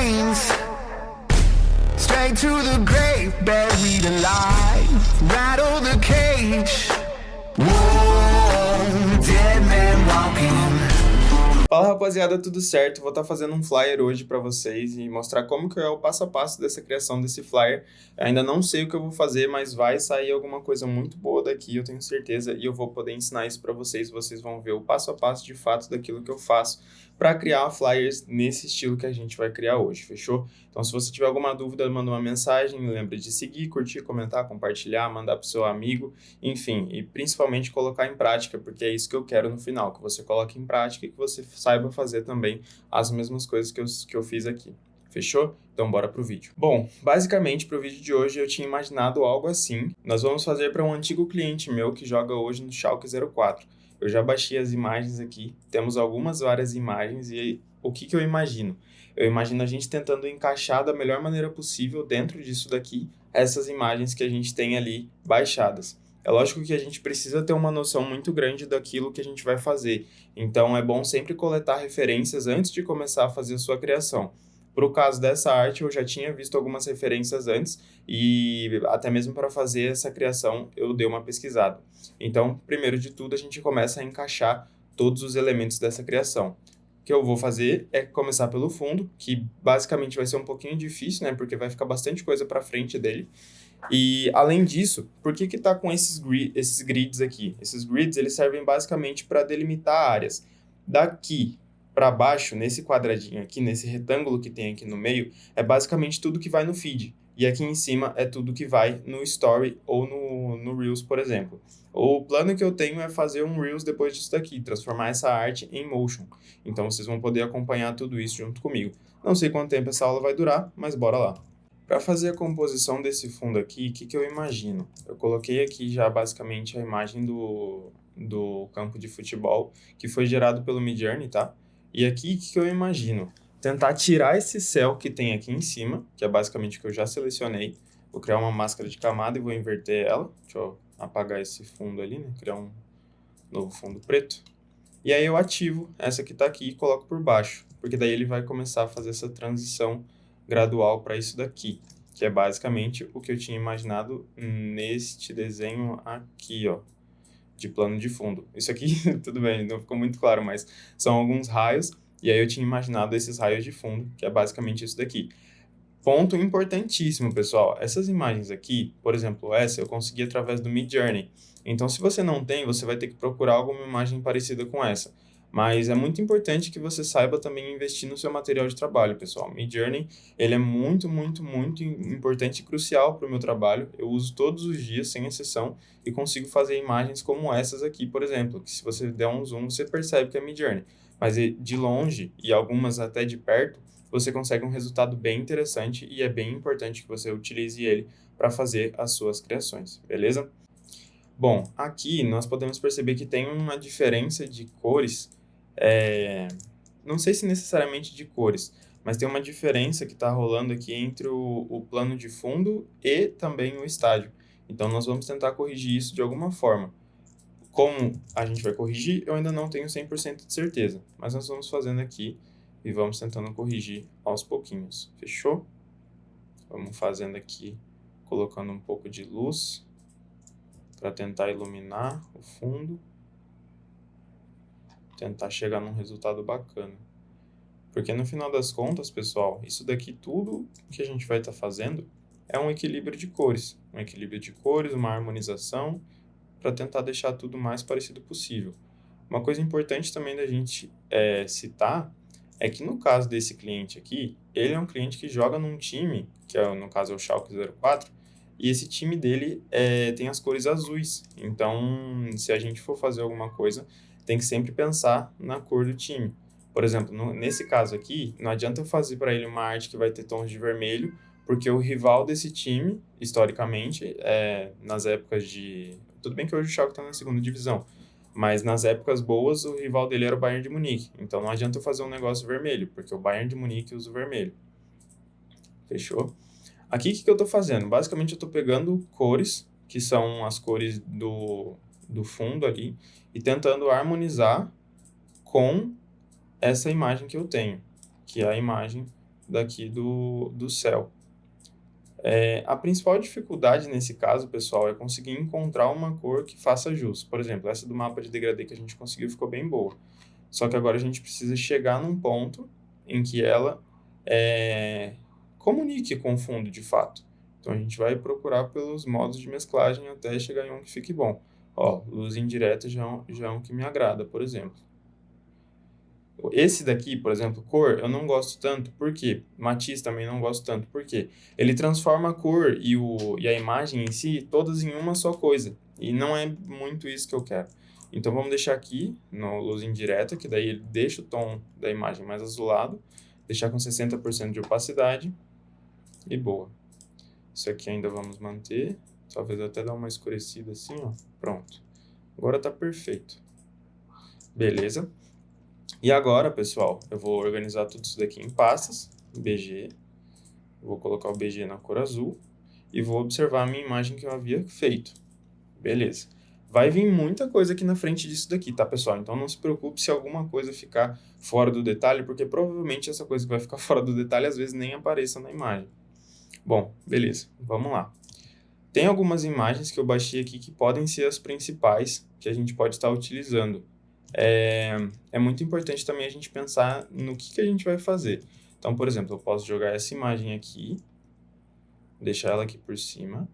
brains straight to the grave, buried alive. Rattle the cage. Whoa, dead man walking. Fala rapaziada, tudo certo? Vou estar fazendo um flyer hoje para vocês e mostrar como que é o passo a passo dessa criação desse flyer. Eu ainda não sei o que eu vou fazer, mas vai sair alguma coisa muito boa daqui, eu tenho certeza, e eu vou poder ensinar isso para vocês. Vocês vão ver o passo a passo de fato daquilo que eu faço para criar flyers nesse estilo que a gente vai criar hoje, fechou? Então se você tiver alguma dúvida, manda uma mensagem, lembre de seguir, curtir, comentar, compartilhar, mandar pro seu amigo, enfim, e principalmente colocar em prática, porque é isso que eu quero no final, que você coloque em prática e que você saiba fazer também as mesmas coisas que eu fiz aqui. Fechou? Então bora pro vídeo. Bom, basicamente pro vídeo de hoje eu tinha imaginado algo assim. Nós vamos fazer para um antigo cliente meu que joga hoje no Schalke 04. Eu já baixei as imagens aqui, temos várias imagens e o que eu imagino? Eu imagino a gente tentando encaixar da melhor maneira possível dentro disso daqui, essas imagens que a gente tem ali baixadas. É lógico que a gente precisa ter uma noção muito grande daquilo que a gente vai fazer, então é bom sempre coletar referências antes de começar a fazer a sua criação. Para o caso dessa arte, eu já tinha visto algumas referências antes e até mesmo para fazer essa criação eu dei uma pesquisada. Então, primeiro de tudo, a gente começa a encaixar todos os elementos dessa criação. O que eu vou fazer é começar pelo fundo, que basicamente vai ser um pouquinho difícil, né? Porque vai ficar bastante coisa para frente dele. E, além disso, por que tá com esses grids aqui? Esses grids, eles servem basicamente para delimitar áreas. Daqui para baixo, nesse quadradinho aqui, nesse retângulo que tem aqui no meio, é basicamente tudo que vai no feed. E aqui em cima é tudo que vai no Story ou no Reels, por exemplo. O plano que eu tenho é fazer um Reels depois disso daqui, transformar essa arte em motion. Então vocês vão poder acompanhar tudo isso junto comigo. Não sei quanto tempo essa aula vai durar, mas bora lá. Para fazer a composição desse fundo aqui, o que eu imagino? Eu coloquei aqui já basicamente a imagem do campo de futebol, que foi gerado pelo Midjourney, tá? E aqui, o que eu imagino? Tentar tirar esse céu que tem aqui em cima, que é basicamente o que eu já selecionei. Vou criar uma máscara de camada e vou inverter ela. Deixa eu apagar esse fundo ali, né? Criar um novo fundo preto. E aí eu ativo essa que tá aqui e coloco por baixo, porque daí ele vai começar a fazer essa transição gradual para isso daqui, que é basicamente o que eu tinha imaginado neste desenho aqui, ó, de plano de fundo. Isso aqui, tudo bem, não ficou muito claro, mas são alguns raios, e aí eu tinha imaginado esses raios de fundo, que é basicamente isso daqui. Ponto importantíssimo, pessoal, essas imagens aqui, por exemplo, essa eu consegui através do Midjourney. Então, se você não tem, você vai ter que procurar alguma imagem parecida com essa. Mas é muito importante que você saiba também investir no seu material de trabalho, pessoal. Midjourney, ele é muito, muito, muito importante e crucial para o meu trabalho. Eu uso todos os dias, sem exceção, e consigo fazer imagens como essas aqui, por exemplo, que se você der um zoom, você percebe que é Midjourney. Mas de longe, e algumas até de perto, você consegue um resultado bem interessante e é bem importante que você utilize ele para fazer as suas criações, beleza? Bom, aqui nós podemos perceber que tem uma diferença de cores, não sei se necessariamente de cores, mas tem uma diferença que está rolando aqui entre o plano de fundo e também o estádio. Então nós vamos tentar corrigir isso de alguma forma. Como a gente vai corrigir, eu ainda não tenho 100% de certeza, mas nós vamos fazendo aqui e vamos tentando corrigir aos pouquinhos, fechou? Vamos fazendo aqui, colocando um pouco de luz para tentar iluminar o fundo, tentar chegar num resultado bacana. Porque no final das contas, pessoal, isso daqui tudo que a gente vai estar fazendo é um equilíbrio de cores. Um equilíbrio de cores, uma harmonização, para tentar deixar tudo o mais parecido possível. Uma coisa importante também da gente citar é que no caso desse cliente aqui, ele é um cliente que joga num time, que no caso é o Schalke 04, e esse time dele tem as cores azuis. Então, se a gente for fazer alguma coisa, tem que sempre pensar na cor do time. Por exemplo, nesse caso aqui, não adianta eu fazer para ele uma arte que vai ter tons de vermelho, porque o rival desse time, historicamente, nas épocas de... Tudo bem que hoje o Schalke está na segunda divisão, mas nas épocas boas, o rival dele era o Bayern de Munique. Então, não adianta eu fazer um negócio vermelho, porque o Bayern de Munique usa o vermelho. Fechou? Aqui, o que eu estou fazendo? Basicamente, eu estou pegando cores, que são as cores do fundo ali, e tentando harmonizar com essa imagem que eu tenho, que é a imagem daqui do céu. A principal dificuldade nesse caso, pessoal, é conseguir encontrar uma cor que faça jus. Por exemplo, essa do mapa de degradê que a gente conseguiu ficou bem boa. Só que agora a gente precisa chegar num ponto em que ela comunique com o fundo de fato. Então a gente vai procurar pelos modos de mesclagem até chegar em um que fique bom. Ó, luz indireta já é um que me agrada, por exemplo. Esse daqui, por exemplo, cor, eu não gosto tanto, por quê? Matiz também não gosto tanto, por quê? Ele transforma a cor e a imagem em si todas em uma só coisa, e não é muito isso que eu quero. Então vamos deixar aqui no luz indireta, que daí ele deixa o tom da imagem mais azulado, deixar com 60% de opacidade, e boa. Isso aqui ainda vamos manter, talvez até dar uma escurecida assim, ó, pronto. Agora tá perfeito. Beleza? E agora, pessoal, eu vou organizar tudo isso daqui em pastas, BG, vou colocar o BG na cor azul e vou observar a minha imagem que eu havia feito. Beleza. Vai vir muita coisa aqui na frente disso daqui, tá, pessoal? Então não se preocupe se alguma coisa ficar fora do detalhe, porque provavelmente essa coisa que vai ficar fora do detalhe às vezes nem apareça na imagem. Bom, beleza, vamos lá. Tem algumas imagens que eu baixei aqui que podem ser as principais que a gente pode estar utilizando. É muito importante também a gente pensar no que a gente vai fazer. Então, por exemplo, eu posso jogar essa imagem aqui, deixar ela aqui por cima.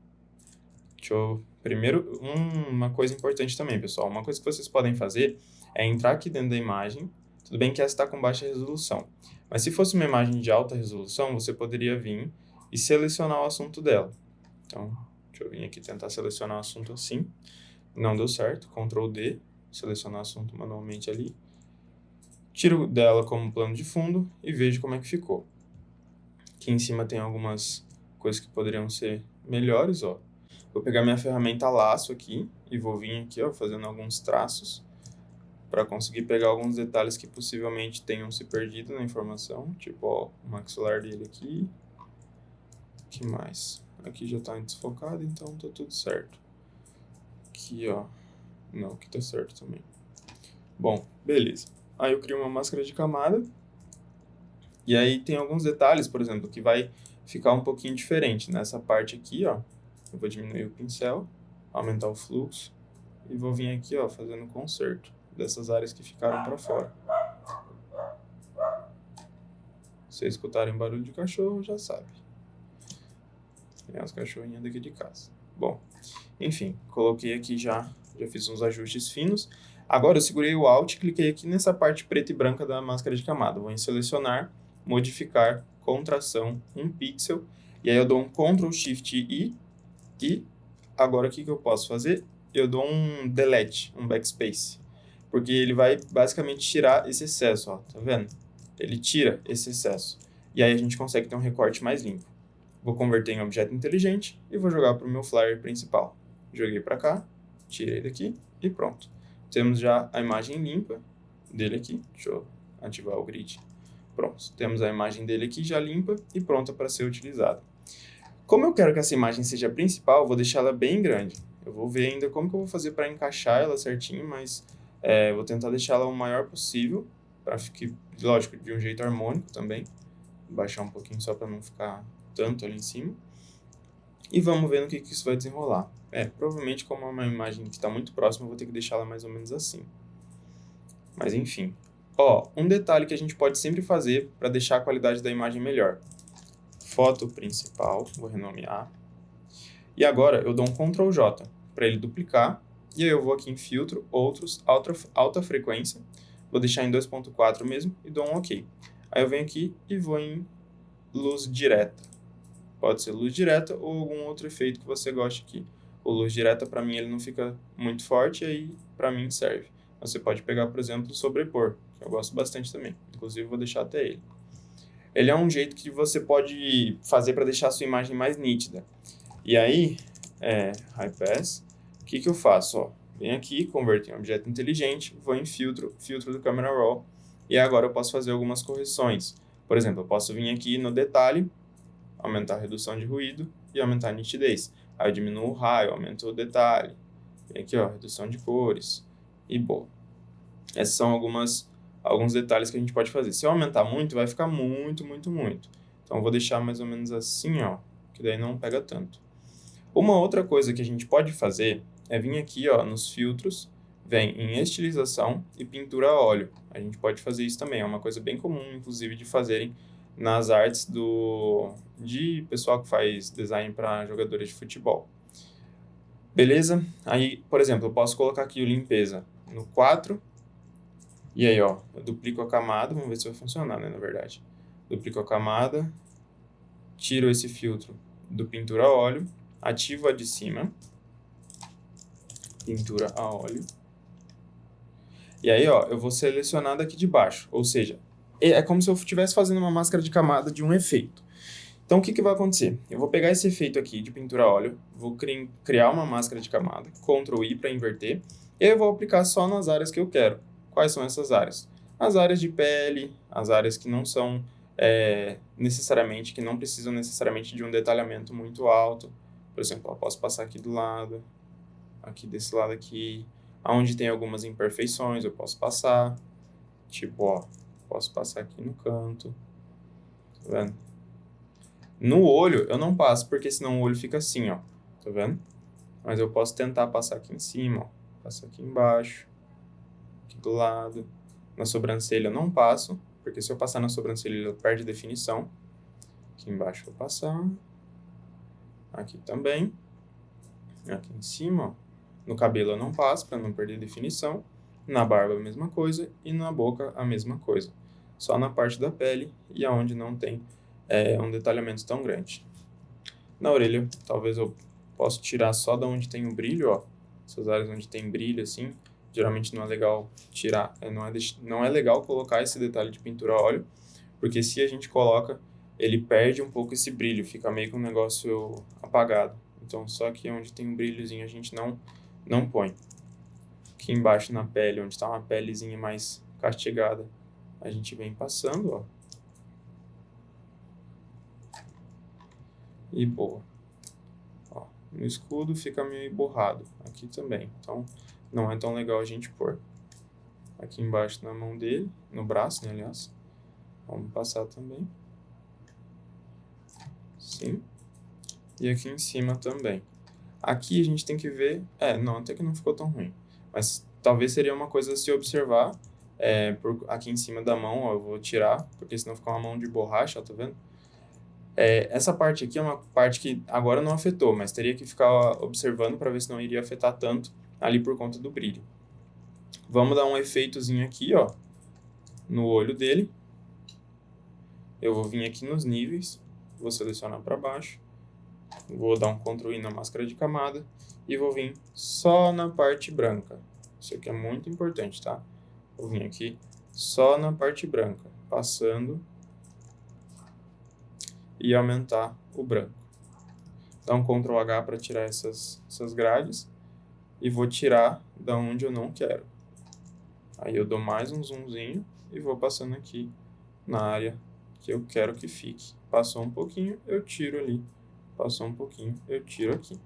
Primeiro, uma coisa importante também, pessoal. Uma coisa que vocês podem fazer é entrar aqui dentro da imagem. Tudo bem que essa está com baixa resolução. Mas se fosse uma imagem de alta resolução, você poderia vir e selecionar o assunto dela. Então, deixa eu vir aqui tentar selecionar o assunto assim. Não deu certo. Ctrl D. Selecionar o assunto manualmente ali, tiro dela como plano de fundo e vejo como é que ficou. Aqui em cima tem algumas coisas que poderiam ser melhores, ó. Vou pegar minha ferramenta laço aqui e vou vir aqui, ó, fazendo alguns traços para conseguir pegar alguns detalhes que possivelmente tenham se perdido na informação, tipo, ó, o maxilar dele aqui. O que mais? Aqui já está desfocado, então tá tudo certo. Aqui, ó. Não, aqui tá certo também. Bom, beleza. Aí eu crio uma máscara de camada. E aí tem alguns detalhes, por exemplo, que vai ficar um pouquinho diferente. Nessa parte aqui, ó, eu vou diminuir o pincel, aumentar o fluxo. E vou vir aqui, ó, fazendo conserto dessas áreas que ficaram para fora. Se vocês escutarem barulho de cachorro, já sabe. Tem as cachorrinhas daqui de casa. Bom, enfim, coloquei aqui já fiz uns ajustes finos. Agora eu segurei o Alt e cliquei aqui nessa parte preta e branca da máscara de camada. Vou em selecionar, modificar, contração, 1 pixel. E aí eu dou um Ctrl Shift I. E agora o que eu posso fazer? Eu dou um Delete, um Backspace. Porque ele vai basicamente tirar esse excesso, ó. Tá vendo? Ele tira esse excesso. E aí a gente consegue ter um recorte mais limpo. Vou converter em objeto inteligente e vou jogar para o meu flyer principal. Joguei para cá. Tirei daqui e pronto. Temos já a imagem limpa dele aqui. Deixa eu ativar o grid. Pronto. Temos a imagem dele aqui já limpa e pronta para ser utilizada. Como eu quero que essa imagem seja a principal, eu vou deixar ela bem grande. Eu vou ver ainda como que eu vou fazer para encaixar ela certinho, mas vou tentar deixar ela o maior possível, para ficar, lógico, de um jeito harmônico também. Vou baixar um pouquinho só para não ficar tanto ali em cima. E vamos ver no que isso vai desenrolar. Provavelmente como é uma imagem que está muito próxima, eu vou ter que deixar ela mais ou menos assim. Mas enfim. Ó, um detalhe que a gente pode sempre fazer para deixar a qualidade da imagem melhor. Foto principal, vou renomear. E agora eu dou um Ctrl J para ele duplicar. E aí eu vou aqui em filtro, outros, alta frequência. Vou deixar em 2.4 mesmo e dou um OK. Aí eu venho aqui e vou em luz direta. Pode ser luz direta ou algum outro efeito que você goste aqui. O luz direta, para mim, ele não fica muito forte, e aí, para mim, serve. Você pode pegar, por exemplo, sobrepor, que eu gosto bastante também. Inclusive, vou deixar até ele. Ele é um jeito que você pode fazer para deixar a sua imagem mais nítida. E aí, High Pass, o que eu faço? Ó, venho aqui, converto em objeto inteligente, vou em filtro do Camera Raw, e agora eu posso fazer algumas correções. Por exemplo, eu posso vir aqui no detalhe, aumentar a redução de ruído e aumentar a nitidez. Aí eu diminuo o raio, aumento o detalhe. Vem aqui, ó, redução de cores. E boa. Esses são alguns detalhes que a gente pode fazer. Se eu aumentar muito, vai ficar muito, muito, muito. Então, eu vou deixar mais ou menos assim, ó, que daí não pega tanto. Uma outra coisa que a gente pode fazer é vir aqui, ó, nos filtros, vem em estilização e pintura a óleo. A gente pode fazer isso também, é uma coisa bem comum, inclusive, de fazerem nas artes de pessoal que faz design para jogadores de futebol. Beleza? Aí, por exemplo, eu posso colocar aqui o limpeza no 4, e aí, ó, eu duplico a camada, vamos ver se vai funcionar, né, na verdade. Duplico a camada, tiro esse filtro do pintura a óleo, ativo a de cima, pintura a óleo, e aí, ó, eu vou selecionar daqui de baixo, ou seja, é como se eu estivesse fazendo uma máscara de camada de um efeito. Então, o que que vai acontecer? Eu vou pegar esse efeito aqui de pintura a óleo, vou criar uma máscara de camada, Ctrl I para inverter, e aí eu vou aplicar só nas áreas que eu quero. Quais são essas áreas? As áreas de pele, as áreas que não são necessariamente, que não precisam necessariamente de um detalhamento muito alto. Por exemplo, eu posso passar aqui do lado, aqui desse lado aqui, onde tem algumas imperfeições, eu posso passar. Tipo, ó, posso passar aqui no canto, tá vendo? No olho, eu não passo, porque senão o olho fica assim, ó, tá vendo? Mas eu posso tentar passar aqui em cima, ó, passar aqui embaixo, aqui do lado. Na sobrancelha eu não passo, porque se eu passar na sobrancelha ele perde definição. Aqui embaixo eu vou passar. Aqui também. Aqui em cima, ó. No cabelo eu não passo, para não perder definição. Na barba a mesma coisa e na boca a mesma coisa. Só na parte da pele e aonde não tem um detalhamento tão grande. Na orelha, talvez eu possa tirar só da onde tem o brilho, ó. Essas áreas onde tem brilho, assim, geralmente não é legal tirar, não é legal colocar esse detalhe de pintura a óleo, porque se a gente coloca, ele perde um pouco esse brilho, fica meio que um negócio apagado. Então, só aqui onde tem um brilhozinho a gente não põe. Aqui embaixo na pele, onde está uma pelezinha mais castigada, a gente vem passando, ó. E boa. Ó, no escudo fica meio borrado. Aqui também. Então, não é tão legal a gente pôr. Aqui embaixo na mão dele, no braço, né, aliás. Vamos passar também. Sim. E aqui em cima também. Aqui a gente tem que ver... não, até que não ficou tão ruim. Mas talvez seria uma coisa a se observar. Aqui em cima da mão, ó, eu vou tirar, porque senão fica uma mão de borracha, ó, tá vendo? Essa parte aqui é uma parte que agora não afetou, mas teria que ficar observando para ver se não iria afetar tanto ali por conta do brilho. Vamos dar um efeitozinho aqui, ó, no olho dele. Eu vou vir aqui nos níveis, vou selecionar para baixo, vou dar um Ctrl I na máscara de camada e vou vir só na parte branca. Isso aqui é muito importante, tá? Vou vir aqui só na parte branca, passando e aumentar o branco. Dá um Ctrl H para tirar essas grades e vou tirar da onde eu não quero. Aí eu dou mais um zoomzinho e vou passando aqui na área que eu quero que fique. Passou um pouquinho, eu tiro ali. Passou um pouquinho, eu tiro aqui.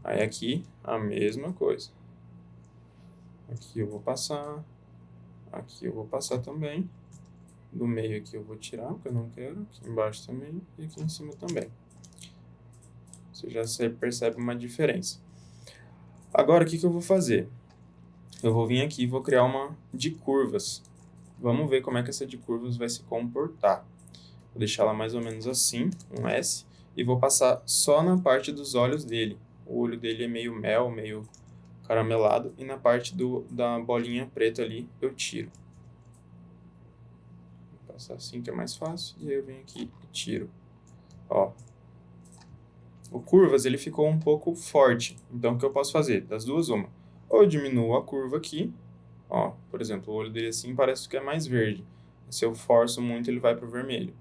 Aí aqui a mesma coisa. Aqui eu vou passar. Aqui eu vou passar também. Do meio aqui eu vou tirar, porque eu não quero. Aqui embaixo também e aqui em cima também. Você já percebe uma diferença. Agora, o que eu vou fazer? Eu vou vir aqui e vou criar uma de curvas. Vamos ver como é que essa de curvas vai se comportar. Vou deixar ela mais ou menos assim, um S. E vou passar só na parte dos olhos dele. O olho dele é meio mel, meio caramelado. E na parte da bolinha preta ali, eu tiro. Passar assim que é mais fácil, e aí eu venho aqui e tiro. Ó. O curvas, ele ficou um pouco forte, então o que eu posso fazer? Das duas, uma. Ou eu diminuo a curva aqui, ó, por exemplo, o olho dele assim parece que é mais verde. Se eu forço muito, ele vai pro vermelho.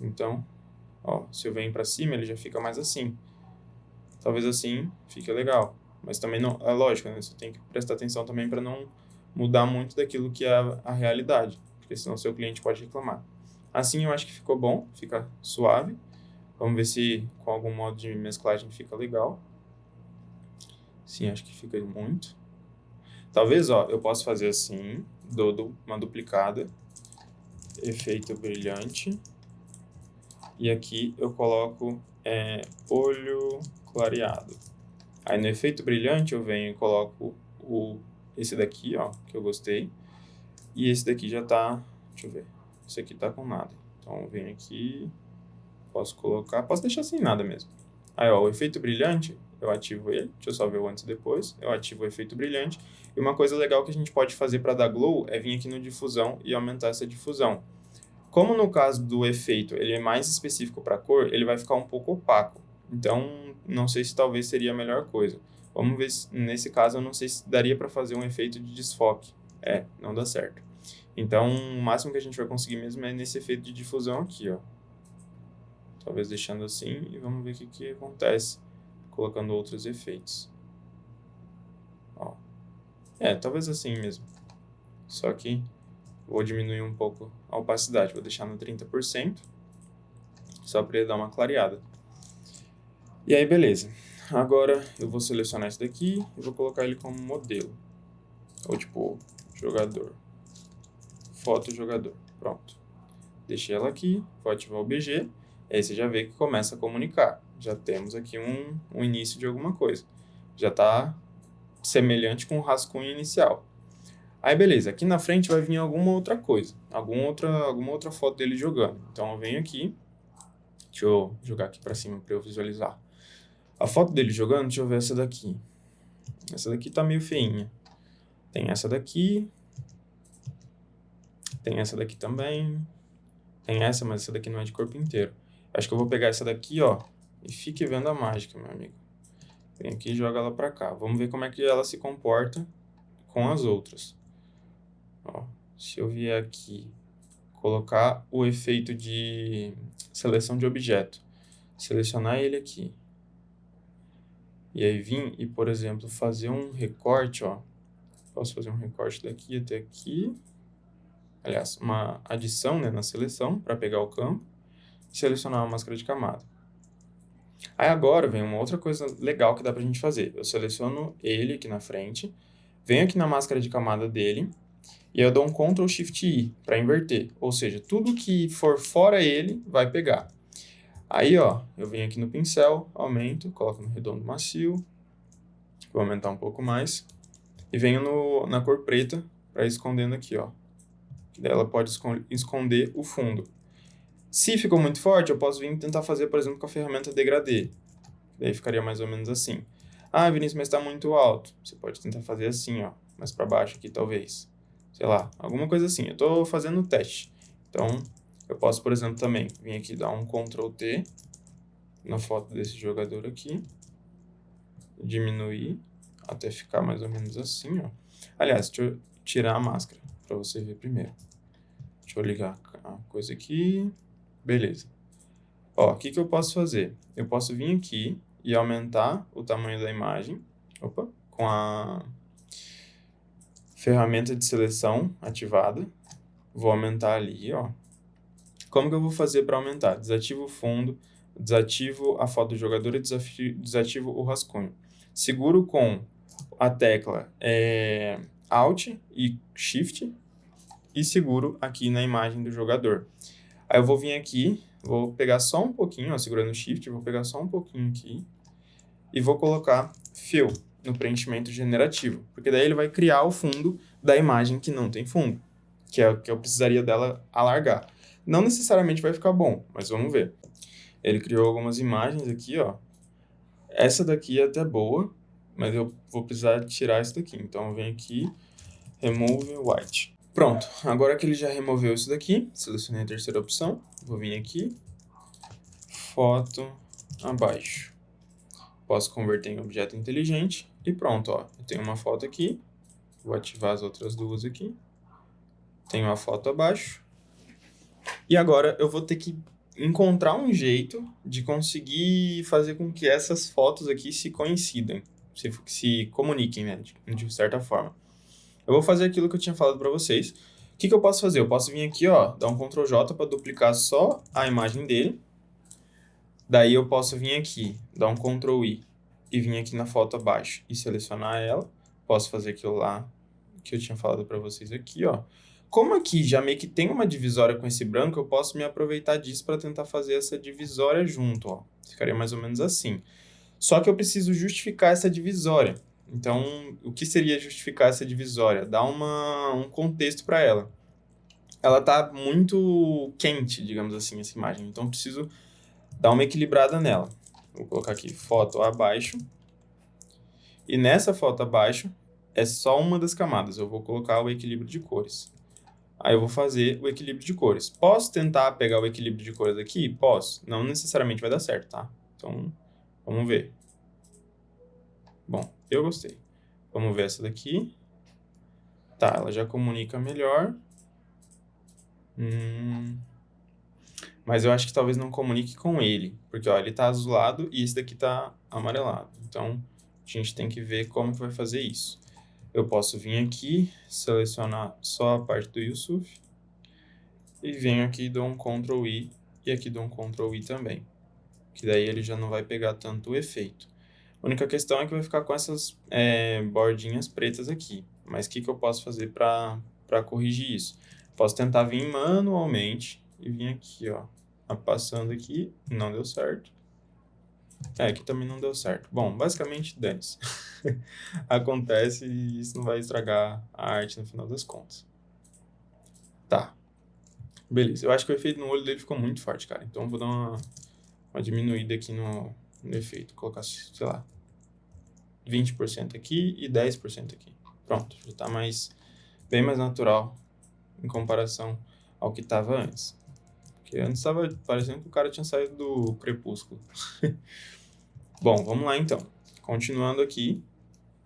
Então, ó, se eu venho pra cima, ele já fica mais assim. Talvez assim fique legal, mas também não, é lógico, né? Você tem que prestar atenção também para não mudar muito daquilo que é a realidade, porque senão seu cliente pode reclamar. Assim eu acho que ficou bom, fica suave. Vamos ver se com algum modo de mesclagem fica legal. Sim, acho que fica muito. Talvez, ó, eu possa fazer assim, dou uma duplicada, efeito brilhante, e aqui eu coloco olho clareado. Aí no efeito brilhante eu venho e coloco esse daqui, ó, que eu gostei. E esse daqui já tá, deixa eu ver, esse aqui tá com nada. Então eu venho aqui, posso deixar sem nada mesmo. Aí ó, o efeito brilhante, eu ativo ele, deixa eu só ver o antes e depois. Eu ativo o efeito brilhante. E uma coisa legal que a gente pode fazer para dar glow é vir aqui no difusão e aumentar essa difusão. Como no caso do efeito ele é mais específico para cor, ele vai ficar um pouco opaco. Então, não sei se talvez seria a melhor coisa. Vamos ver se, nesse caso, eu não sei se daria para fazer um efeito de desfoque. Não dá certo. Então, o máximo que a gente vai conseguir mesmo é nesse efeito de difusão aqui, ó. Talvez deixando assim e vamos ver o que acontece colocando outros efeitos. Ó. Talvez assim mesmo. Só que vou diminuir um pouco a opacidade, vou deixar no 30%, só para ele dar uma clareada. E aí, beleza. Agora eu vou selecionar esse daqui e vou colocar ele como modelo. Ou tipo, jogador. Foto jogador. Pronto. Deixei ela aqui, vou ativar o BG. E aí você já vê que começa a comunicar. Já temos aqui um início de alguma coisa. Já está semelhante com o rascunho inicial. Aí beleza, aqui na frente vai vir alguma outra coisa, alguma outra foto dele jogando. Então eu venho aqui, deixa eu jogar aqui pra cima pra eu visualizar. A foto dele jogando, deixa eu ver essa daqui. Essa daqui tá meio feinha. Tem essa daqui. Tem essa daqui também. Tem essa, mas essa daqui não é de corpo inteiro. Acho que eu vou pegar essa daqui, ó, e fique vendo a mágica, meu amigo. Vem aqui e joga ela pra cá. Vamos ver como é que ela se comporta com as outras. Ó, se eu vier aqui, colocar o efeito de seleção de objeto, selecionar ele aqui, e aí vir e, por exemplo, fazer um recorte, ó, posso fazer um recorte daqui até aqui, aliás, uma adição, né, na seleção, para pegar o campo, e selecionar uma máscara de camada. Aí agora vem uma outra coisa legal que dá pra gente fazer. Eu seleciono ele aqui na frente, venho aqui na máscara de camada dele, e eu dou um Ctrl Shift I para inverter. Ou seja, tudo que for fora ele vai pegar. Aí, ó, eu venho aqui no pincel, aumento, coloco no redondo macio. Vou aumentar um pouco mais. E venho na cor preta para ir escondendo aqui, ó. Que daí ela pode esconder o fundo. Se ficou muito forte, eu posso vir tentar fazer, por exemplo, com a ferramenta degradê. Daí ficaria mais ou menos assim. Ah, Vinícius, mas está muito alto. Você pode tentar fazer assim, ó. Mais para baixo aqui, talvez. Sei lá, alguma coisa assim. Eu estou fazendo o teste. Então, eu posso, por exemplo, também vir aqui dar um Ctrl T na foto desse jogador aqui. Diminuir até ficar mais ou menos assim, ó. Aliás, deixa eu tirar a máscara para você ver primeiro. Deixa eu ligar a coisa aqui. Beleza. Ó, o que eu posso fazer? Eu posso vir aqui e aumentar o tamanho da imagem. Opa, com a ferramenta de seleção ativada. Vou aumentar ali, ó. Como que eu vou fazer para aumentar? Desativo o fundo, desativo a foto do jogador e desativo o rascunho. Seguro com a tecla Alt e Shift e seguro aqui na imagem do jogador. Aí eu vou vir aqui, vou pegar só um pouquinho, ó, segurando o Shift, vou pegar só um pouquinho aqui e vou colocar Fill no preenchimento generativo, porque daí ele vai criar o fundo da imagem que não tem fundo, que é o que eu precisaria dela alargar. Não necessariamente vai ficar bom, mas vamos ver. Ele criou algumas imagens aqui, ó. Essa daqui é até boa, mas eu vou precisar tirar essa daqui. Então eu venho aqui, Remove White. Pronto, agora que ele já removeu isso daqui, selecionei a terceira opção, vou vir aqui, foto abaixo. Posso converter em objeto inteligente e pronto, ó. Eu tenho uma foto aqui, vou ativar as outras duas aqui. Tenho a foto abaixo. E agora eu vou ter que encontrar um jeito de conseguir fazer com que essas fotos aqui se coincidam, se comuniquem, né, de certa forma. Eu vou fazer aquilo que eu tinha falado para vocês. O que eu posso fazer? Eu posso vir aqui, ó, dar um Ctrl J para duplicar só a imagem dele. Daí eu posso vir aqui, dar um Ctrl I e vir aqui na foto abaixo e selecionar ela. Posso fazer aquilo lá que eu tinha falado para vocês aqui, ó. Como aqui já meio que tem uma divisória com esse branco, eu posso me aproveitar disso para tentar fazer essa divisória junto, ó. Ficaria mais ou menos assim. Só que eu preciso justificar essa divisória. Então, o que seria justificar essa divisória? Dar um contexto para ela. Ela tá muito quente, digamos assim, essa imagem. Então, eu preciso dar uma equilibrada nela. Vou colocar aqui foto abaixo. E nessa foto abaixo é só uma das camadas. Eu vou colocar o equilíbrio de cores. Aí eu vou fazer o equilíbrio de cores. Posso tentar pegar o equilíbrio de cores aqui? Posso. Não necessariamente vai dar certo, tá? Então, vamos ver. Bom, eu gostei. Vamos ver essa daqui. Tá, ela já comunica melhor. Mas eu acho que talvez não comunique com ele. Porque, ó, ele tá azulado e esse daqui tá amarelado. Então, a gente tem que ver como que vai fazer isso. Eu posso vir aqui, selecionar só a parte do Yusuf. E venho aqui e dou um Ctrl I. E aqui dou um Ctrl I também. Que daí ele já não vai pegar tanto o efeito. A única questão é que vai ficar com essas bordinhas pretas aqui. Mas o que eu posso fazer para corrigir isso? Posso tentar vir manualmente e vir aqui, ó. Passando aqui, não deu certo. Aqui também não deu certo. Bom, basicamente, dane-se. Acontece e isso não vai estragar a arte no final das contas. Tá. Beleza. Eu acho que o efeito no olho dele ficou muito forte, cara. Então, eu vou dar uma diminuída aqui no efeito. Vou colocar, sei lá, 20% aqui e 10% aqui. Pronto. Já tá bem mais natural em comparação ao que tava antes. Porque antes tava parecendo que o cara tinha saído do crepúsculo. Bom, vamos lá então. Continuando aqui,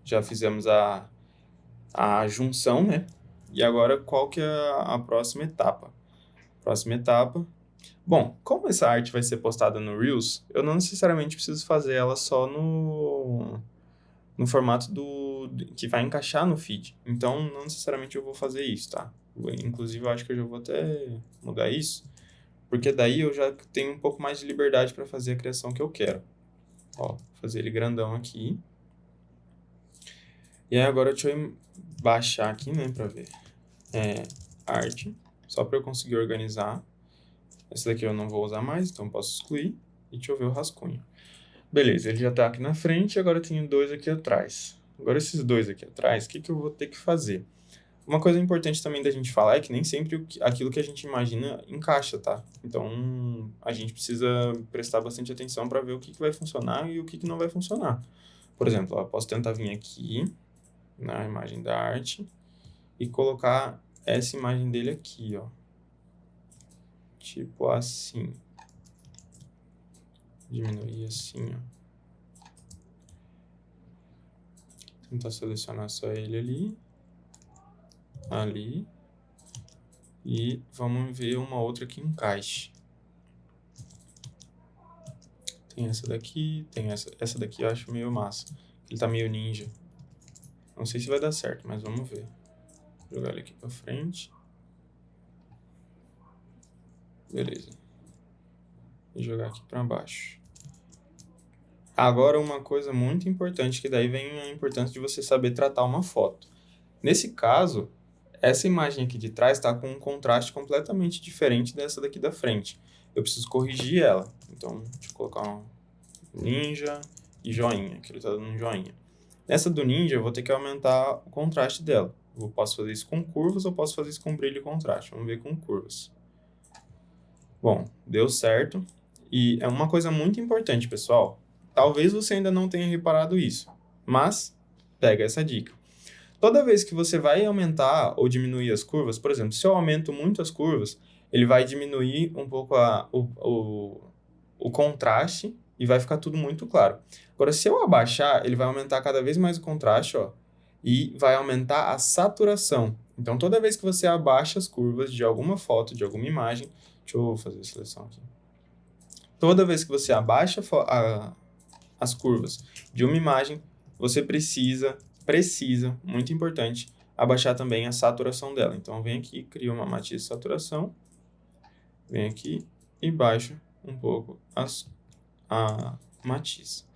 já fizemos a junção, né? E agora, qual que é a próxima etapa? Próxima etapa. Bom, como essa arte vai ser postada no Reels, eu não necessariamente preciso fazer ela só no formato que vai encaixar no feed. Então, não necessariamente eu vou fazer isso, tá? Inclusive, eu acho que eu já vou até mudar isso, porque daí eu já tenho um pouco mais de liberdade para fazer a criação que eu quero. Ó, fazer ele grandão aqui. E aí agora deixa eu baixar aqui, né, para ver. Arte, só para eu conseguir organizar. Esse daqui eu não vou usar mais, então posso excluir. E deixa eu ver o rascunho. Beleza, ele já tá aqui na frente, agora eu tenho dois aqui atrás. Agora esses dois aqui atrás, o que eu vou ter que fazer? Uma coisa importante também da gente falar é que nem sempre aquilo que a gente imagina encaixa, tá? Então, a gente precisa prestar bastante atenção para ver o que vai funcionar e o que não vai funcionar. Por exemplo, eu posso tentar vir aqui na imagem da arte e colocar essa imagem dele aqui, ó. Tipo assim. Diminuir assim, ó. Tentar selecionar só ele ali. E vamos ver uma outra que encaixe. Tem essa daqui, tem essa daqui eu acho meio massa. Ele tá meio ninja. Não sei se vai dar certo, mas vamos ver. Vou jogar ele aqui pra frente. Beleza. E jogar aqui pra baixo. Agora uma coisa muito importante, que daí vem a importância de você saber tratar uma foto. Nesse caso, essa imagem aqui de trás está com um contraste completamente diferente dessa daqui da frente. Eu preciso corrigir ela. Então, deixa eu colocar um ninja e joinha, que ele está dando um joinha. Nessa do ninja, eu vou ter que aumentar o contraste dela. Eu posso fazer isso com curvas ou posso fazer isso com brilho e contraste. Vamos ver com curvas. Bom, deu certo. E é uma coisa muito importante, pessoal. Talvez você ainda não tenha reparado isso, mas pega essa dica. Toda vez que você vai aumentar ou diminuir as curvas, por exemplo, se eu aumento muito as curvas, ele vai diminuir um pouco o contraste e vai ficar tudo muito claro. Agora, se eu abaixar, ele vai aumentar cada vez mais o contraste, ó, e vai aumentar a saturação. Então, toda vez que você abaixa as curvas de alguma foto, de alguma imagem, deixa eu fazer a seleção aqui. Toda vez que você abaixa as curvas de uma imagem, você precisa, muito importante, abaixar também a saturação dela. Então, vem aqui, cria uma matiz de saturação, vem aqui e baixa um pouco a matiz.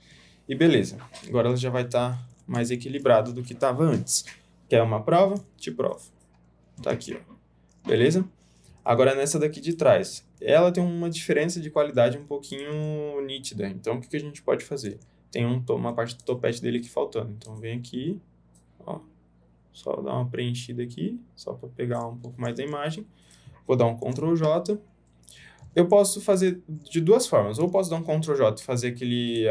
E beleza, agora ela já vai estar mais equilibrada do que estava antes. Quer uma prova? Te provo. Tá aqui, ó. beleza? Agora nessa daqui de trás, ela tem uma diferença de qualidade um pouquinho nítida, então o que a gente pode fazer? Tem uma parte do topete dele aqui faltando, então vem aqui, ó, só dar uma preenchida aqui, só para pegar um pouco mais da imagem, vou dar um Ctrl J. Eu posso fazer de duas formas, ou posso dar um Ctrl J e fazer aquele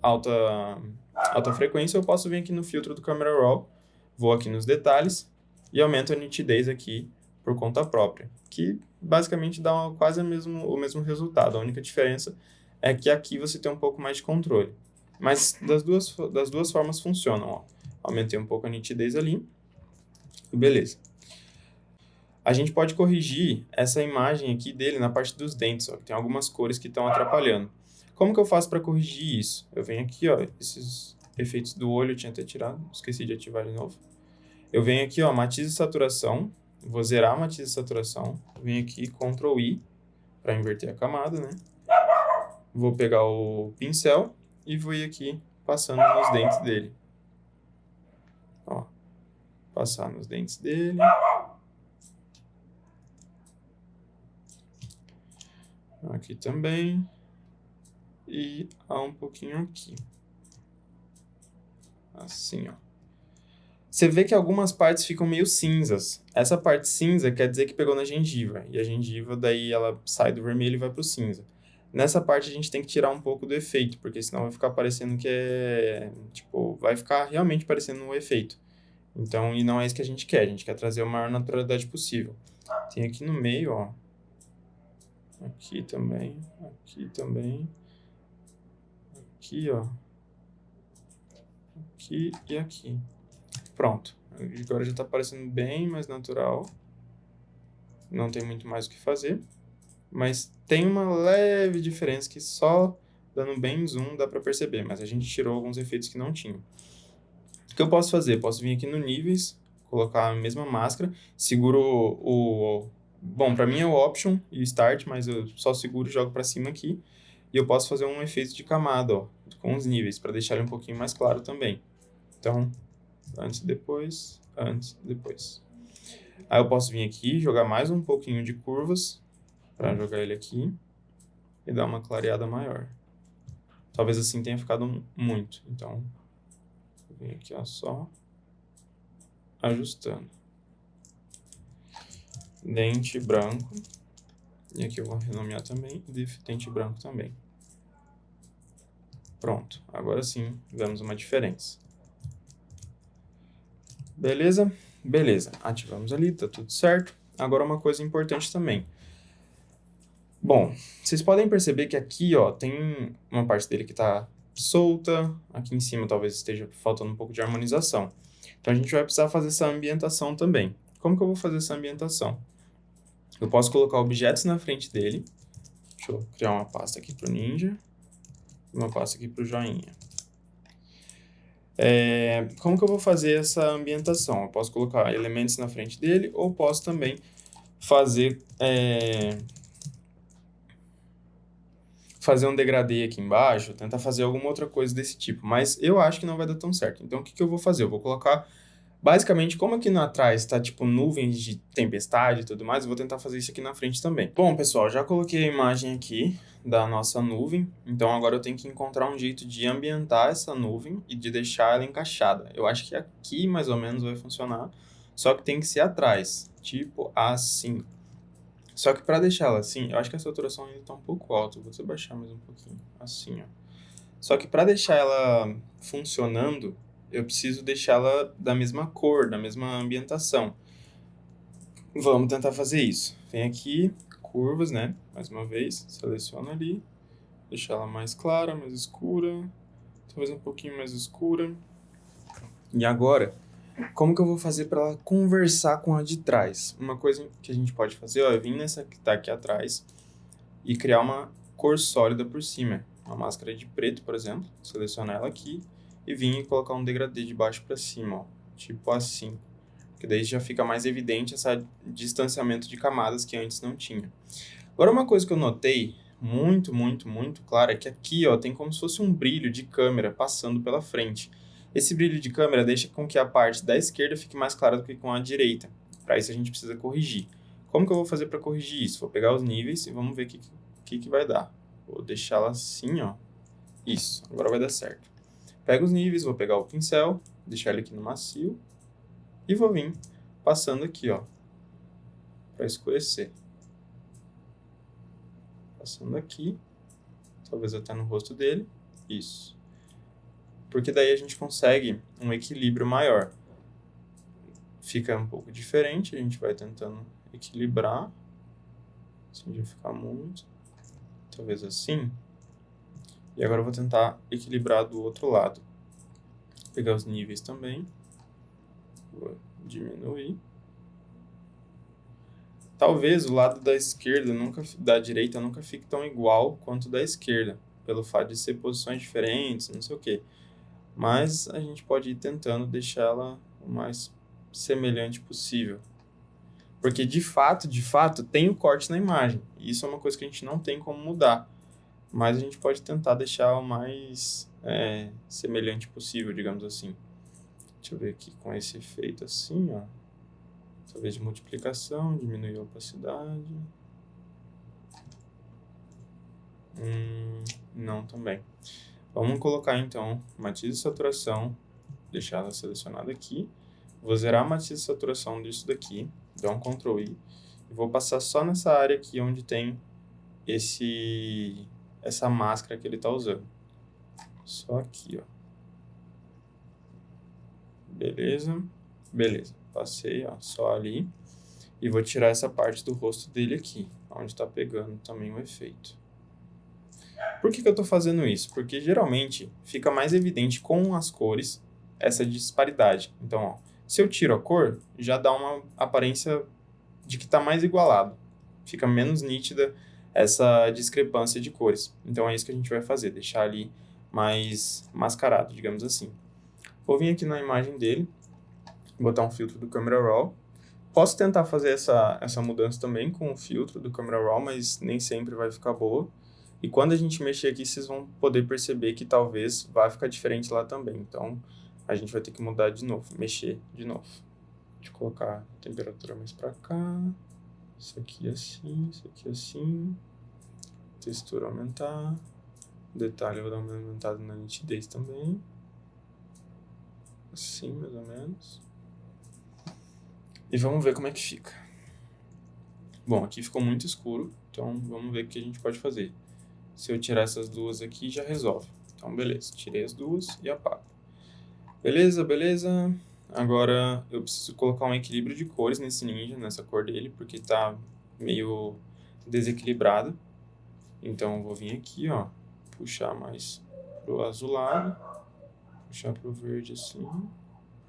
alta frequência, ou eu posso vir aqui no filtro do Camera Raw, vou aqui nos detalhes e aumento a nitidez aqui por conta própria, que basicamente dá quase o mesmo resultado. A única diferença é que aqui você tem um pouco mais de controle. Mas das duas formas funcionam, ó. Aumentei um pouco a nitidez ali, e beleza. A gente pode corrigir essa imagem aqui dele na parte dos dentes, ó, que tem algumas cores que estão atrapalhando. Como que eu faço para corrigir isso? Eu venho aqui, ó, esses efeitos do olho eu tinha até tirado, esqueci de ativar de novo. Eu venho aqui, ó, matiz e saturação, vou zerar a matiz e saturação, venho aqui, Ctrl I, para inverter a camada, né? Vou pegar o pincel e vou ir aqui passando nos dentes dele. Ó, passar nos dentes dele. Aqui também. E um pouquinho aqui. Assim, ó. Você vê que algumas partes ficam meio cinzas. Essa parte cinza quer dizer que pegou na gengiva. E a gengiva, daí, ela sai do vermelho e vai pro cinza. Nessa parte, a gente tem que tirar um pouco do efeito, porque senão vai ficar parecendo que é... Tipo, vai ficar realmente parecendo um efeito. Então, e não é isso que a gente quer trazer a maior naturalidade possível. Tem aqui no meio, ó. Aqui também, aqui, ó, aqui e aqui. Pronto, agora já tá parecendo bem mais natural, não tem muito mais o que fazer, mas tem uma leve diferença que só dando bem zoom dá pra perceber, mas a gente tirou alguns efeitos que não tinham. O que eu posso fazer? Posso vir aqui no níveis, colocar a mesma máscara, seguro Bom, para mim é o Option e o Start, mas eu só seguro e jogo para cima aqui. E eu posso fazer um efeito de camada, ó, com os níveis, para deixar ele um pouquinho mais claro também. Então, antes e depois, antes e depois. Aí eu posso vir aqui, jogar mais um pouquinho de curvas, para jogar ele aqui, e dar uma clareada maior. Talvez assim tenha ficado muito, então, eu venho aqui, ó, só ajustando. Dente branco, e aqui eu vou renomear também, dente branco também. Pronto, agora sim, vemos uma diferença. Beleza? Beleza, ativamos ali, tá tudo certo. Agora uma coisa importante também. Bom, vocês podem perceber que aqui, ó, tem uma parte dele que tá solta, aqui em cima talvez esteja faltando um pouco de harmonização. Então a gente vai precisar fazer essa ambientação também. Como que eu vou fazer essa ambientação? Eu posso colocar objetos na frente dele. Deixa eu criar uma pasta aqui pro Ninja. E uma pasta aqui pro Joinha. Como que eu vou fazer essa ambientação? Eu posso colocar elementos na frente dele, ou posso também fazer um degradê aqui embaixo, tentar fazer alguma outra coisa desse tipo. Mas eu acho que não vai dar tão certo. Então, o que eu vou fazer? Eu vou colocar... Basicamente, como aqui atrás tá tipo nuvens de tempestade e tudo mais, eu vou tentar fazer isso aqui na frente também. Bom, pessoal, já coloquei a imagem aqui da nossa nuvem, então agora eu tenho que encontrar um jeito de ambientar essa nuvem e de deixar ela encaixada. Eu acho que aqui mais ou menos vai funcionar, só que tem que ser atrás, tipo assim. Só que para deixar ela assim, eu acho que a saturação ainda tá um pouco alta, vou até baixar mais um pouquinho, assim, ó. Só que para deixar ela funcionando, eu preciso deixá-la da mesma cor, da mesma ambientação. Vamos tentar fazer isso. Vem aqui, curvas, né? Mais uma vez, seleciona ali. Deixar ela mais clara, mais escura. Talvez um pouquinho mais escura. E agora, como que eu vou fazer para ela conversar com a de trás? Uma coisa que a gente pode fazer, ó, é vir nessa que tá aqui atrás e criar uma cor sólida por cima. Uma máscara de preto, por exemplo. Selecionar ela aqui. E vim e colocar um degradê de baixo para cima, ó, tipo assim. Porque daí já fica mais evidente esse distanciamento de camadas que antes não tinha. Agora uma coisa que eu notei muito clara é que aqui, ó, tem como se fosse um brilho de câmera passando pela frente. Esse brilho de câmera deixa com que a parte da esquerda fique mais clara do que com a direita. Para isso a gente precisa corrigir. Como que eu vou fazer para corrigir isso? Vou pegar os níveis e vamos ver o que vai dar. Vou deixá-la assim, ó. Isso, agora vai dar certo. Pego os níveis, vou pegar o pincel, deixar ele aqui no macio e vou vir passando aqui, ó, para escurecer. Passando aqui, talvez até no rosto dele, isso. Porque daí a gente consegue um equilíbrio maior. Fica um pouco diferente, a gente vai tentando equilibrar, sem já ficar muito, talvez assim. E agora eu vou tentar equilibrar do outro lado. Pegar os níveis também. Vou diminuir. Talvez o lado da esquerda, da direita, nunca fique tão igual quanto da esquerda. Pelo fato de ser posições diferentes, não sei o quê. Mas a gente pode ir tentando deixá-la o mais semelhante possível. Porque de fato, tem o corte na imagem. E isso é uma coisa que a gente não tem como mudar. Mas a gente pode tentar deixar o mais semelhante possível, digamos assim. Deixa eu ver aqui com esse efeito assim, ó. Talvez de multiplicação, diminuir a opacidade. Não também. Vamos colocar então matiz e saturação, deixar ela selecionada aqui. Vou zerar a matiz e saturação disso daqui, dar um Ctrl I. E vou passar só nessa área aqui onde tem essa máscara que ele está usando. Só aqui, ó. Beleza? Beleza. Passei, ó, só ali. E vou tirar essa parte do rosto dele aqui, onde está pegando também o efeito. Por que eu estou fazendo isso? Porque geralmente fica mais evidente com as cores essa disparidade. Então, ó, se eu tiro a cor, já dá uma aparência de que está mais igualado. Fica menos nítida essa discrepância de cores. Então é isso que a gente vai fazer, deixar ali mais mascarado, digamos assim. Vou vir aqui na imagem dele, botar um filtro do Camera Raw. Posso tentar fazer essa mudança também com o filtro do Camera Raw, mas nem sempre vai ficar boa. E quando a gente mexer aqui, vocês vão poder perceber que talvez vá ficar diferente lá também. Então, a gente vai ter que mudar de novo, mexer de novo. Deixa eu colocar a temperatura mais pra cá. Isso aqui assim, isso aqui assim. Textura aumentar. Detalhe, eu vou dar uma aumentada na nitidez também. Assim, mais ou menos. E vamos ver como é que fica. Bom, aqui ficou muito escuro, então vamos ver o que a gente pode fazer. Se eu tirar essas duas aqui, já resolve. Então, beleza. Tirei as duas e apago. Beleza, beleza. Agora eu preciso colocar um equilíbrio de cores nesse ninja, nessa cor dele, porque tá meio desequilibrado. Então, eu vou vir aqui, ó, puxar mais pro azulado, puxar pro verde assim,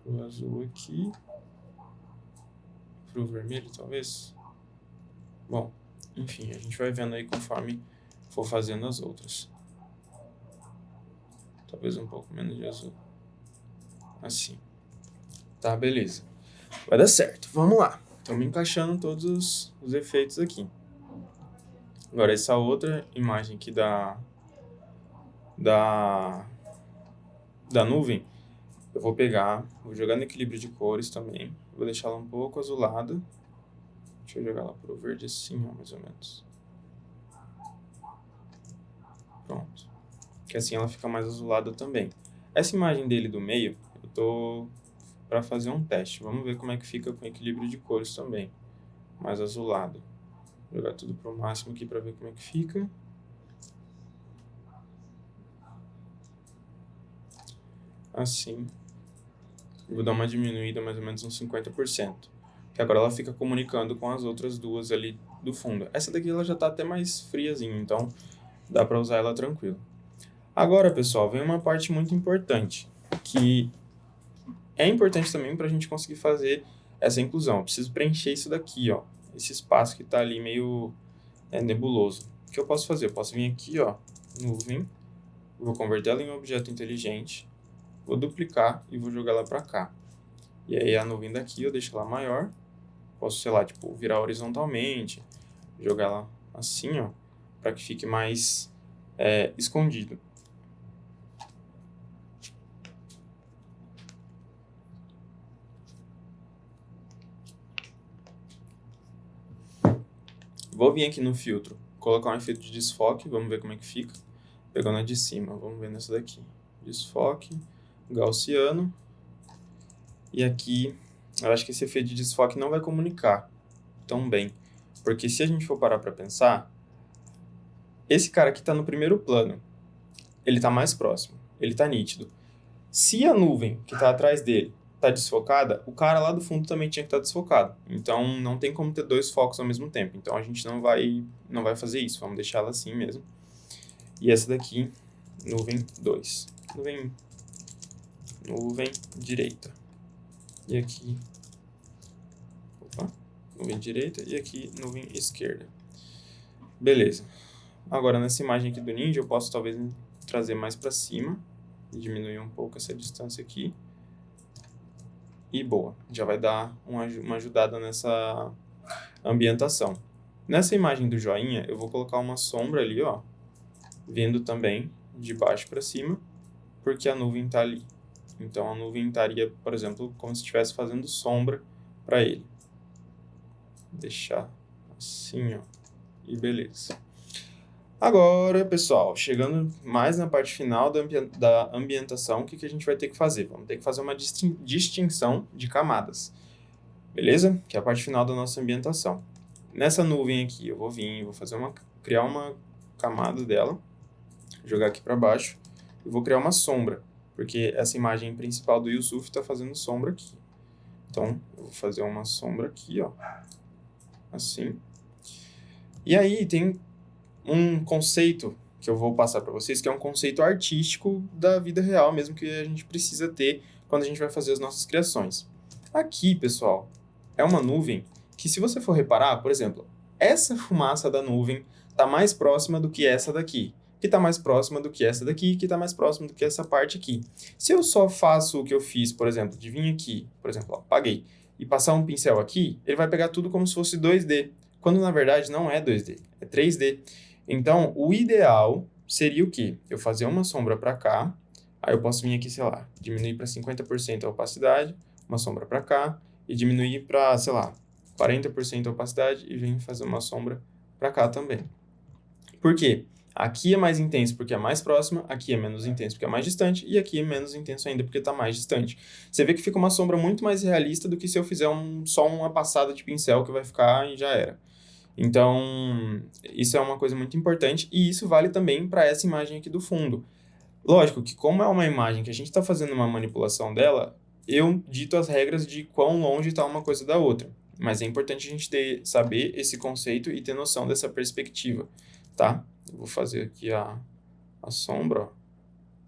pro azul aqui, pro vermelho, talvez. Bom, enfim, a gente vai vendo aí conforme for fazendo as outras. Talvez um pouco menos de azul. Assim. Tá, beleza. Vai dar certo. Vamos lá. Estamos encaixando todos os efeitos aqui. Agora, essa outra imagem aqui da nuvem, eu vou pegar, vou jogar no equilíbrio de cores também. Vou deixar ela um pouco azulada. Deixa eu jogar ela pro verde assim, ó, mais ou menos. Pronto. Que assim ela fica mais azulada também. Essa imagem dele do meio, eu tô para fazer um teste. Vamos ver como é que fica com equilíbrio de cores também. Mais azulado. Vou jogar tudo pro máximo aqui para ver como é que fica. Assim. Vou dar uma diminuída mais ou menos uns 50%. Que agora ela fica comunicando com as outras duas ali do fundo. Essa daqui ela já tá até mais friazinha, então dá para usar ela tranquilo. Agora, pessoal, vem uma parte muito importante, que é importante também para a gente conseguir fazer essa inclusão. Eu preciso preencher isso daqui, ó, esse espaço que está ali meio nebuloso. O que eu posso fazer? Eu posso vir aqui, ó, nuvem, vou converter ela em um objeto inteligente, vou duplicar e vou jogar ela para cá. E aí a nuvem daqui eu deixo ela maior, posso, sei lá, tipo, virar horizontalmente, jogar ela assim, ó, para que fique mais escondido. Vou vir aqui no filtro, colocar um efeito de desfoque, vamos ver como é que fica. Pegando a de cima, vamos ver nessa daqui. Desfoque, gaussiano. E aqui, eu acho que esse efeito de desfoque não vai comunicar tão bem. Porque se a gente for parar para pensar, esse cara aqui está no primeiro plano. Ele está mais próximo, ele está nítido. Se a nuvem que está atrás dele está desfocada, o cara lá do fundo também tinha que estar desfocado. Então, não tem como ter dois focos ao mesmo tempo. Então, a gente não vai fazer isso. Vamos deixar ela assim mesmo. E essa daqui, nuvem 2. Nuvem direita. E aqui, nuvem direita e aqui nuvem esquerda. Beleza. Agora, nessa imagem aqui do Ninja, eu posso talvez trazer mais para cima e diminuir um pouco essa distância aqui. E boa, já vai dar uma ajudada nessa ambientação. Nessa imagem do joinha, eu vou colocar uma sombra ali, ó, vindo também de baixo para cima, porque a nuvem está ali. Então, a nuvem estaria, por exemplo, como se estivesse fazendo sombra para ele. Deixar assim, ó, e beleza. Agora, pessoal, chegando mais na parte final da ambientação, o que a gente vai ter que fazer? Vamos ter que fazer uma distinção de camadas, beleza? Que é a parte final da nossa ambientação. Nessa nuvem aqui, eu vou criar uma camada dela, jogar aqui para baixo, e vou criar uma sombra, porque essa imagem principal do Yusuf está fazendo sombra aqui. Então, eu vou fazer uma sombra aqui, ó, assim. E aí, tem um conceito que eu vou passar para vocês, que é um conceito artístico da vida real mesmo, que a gente precisa ter quando a gente vai fazer as nossas criações. Aqui, pessoal, é uma nuvem que, se você for reparar, por exemplo, essa fumaça da nuvem está mais próxima do que essa daqui, que está mais próxima do que essa daqui, que está mais próxima do que essa parte aqui. Se eu só faço o que eu fiz, por exemplo, de vir aqui, por exemplo, ó, apaguei, e passar um pincel aqui, ele vai pegar tudo como se fosse 2D, quando na verdade não é 2D, é 3D. Então, o ideal seria o quê? Eu fazer uma sombra para cá, aí eu posso vir aqui, sei lá, diminuir para 50% a opacidade, uma sombra para cá, e diminuir para, sei lá, 40% a opacidade e vir fazer uma sombra para cá também. Por quê? Aqui é mais intenso porque é mais próxima, aqui é menos intenso porque é mais distante, e aqui é menos intenso ainda porque está mais distante. Você vê que fica uma sombra muito mais realista do que se eu fizer só uma passada de pincel que vai ficar e já era. Então, isso é uma coisa muito importante, e isso vale também para essa imagem aqui do fundo. Lógico que, como é uma imagem que a gente está fazendo uma manipulação dela, eu dito as regras de quão longe está uma coisa da outra. Mas é importante a gente saber esse conceito e ter noção dessa perspectiva, tá? Eu vou fazer aqui a sombra, ó,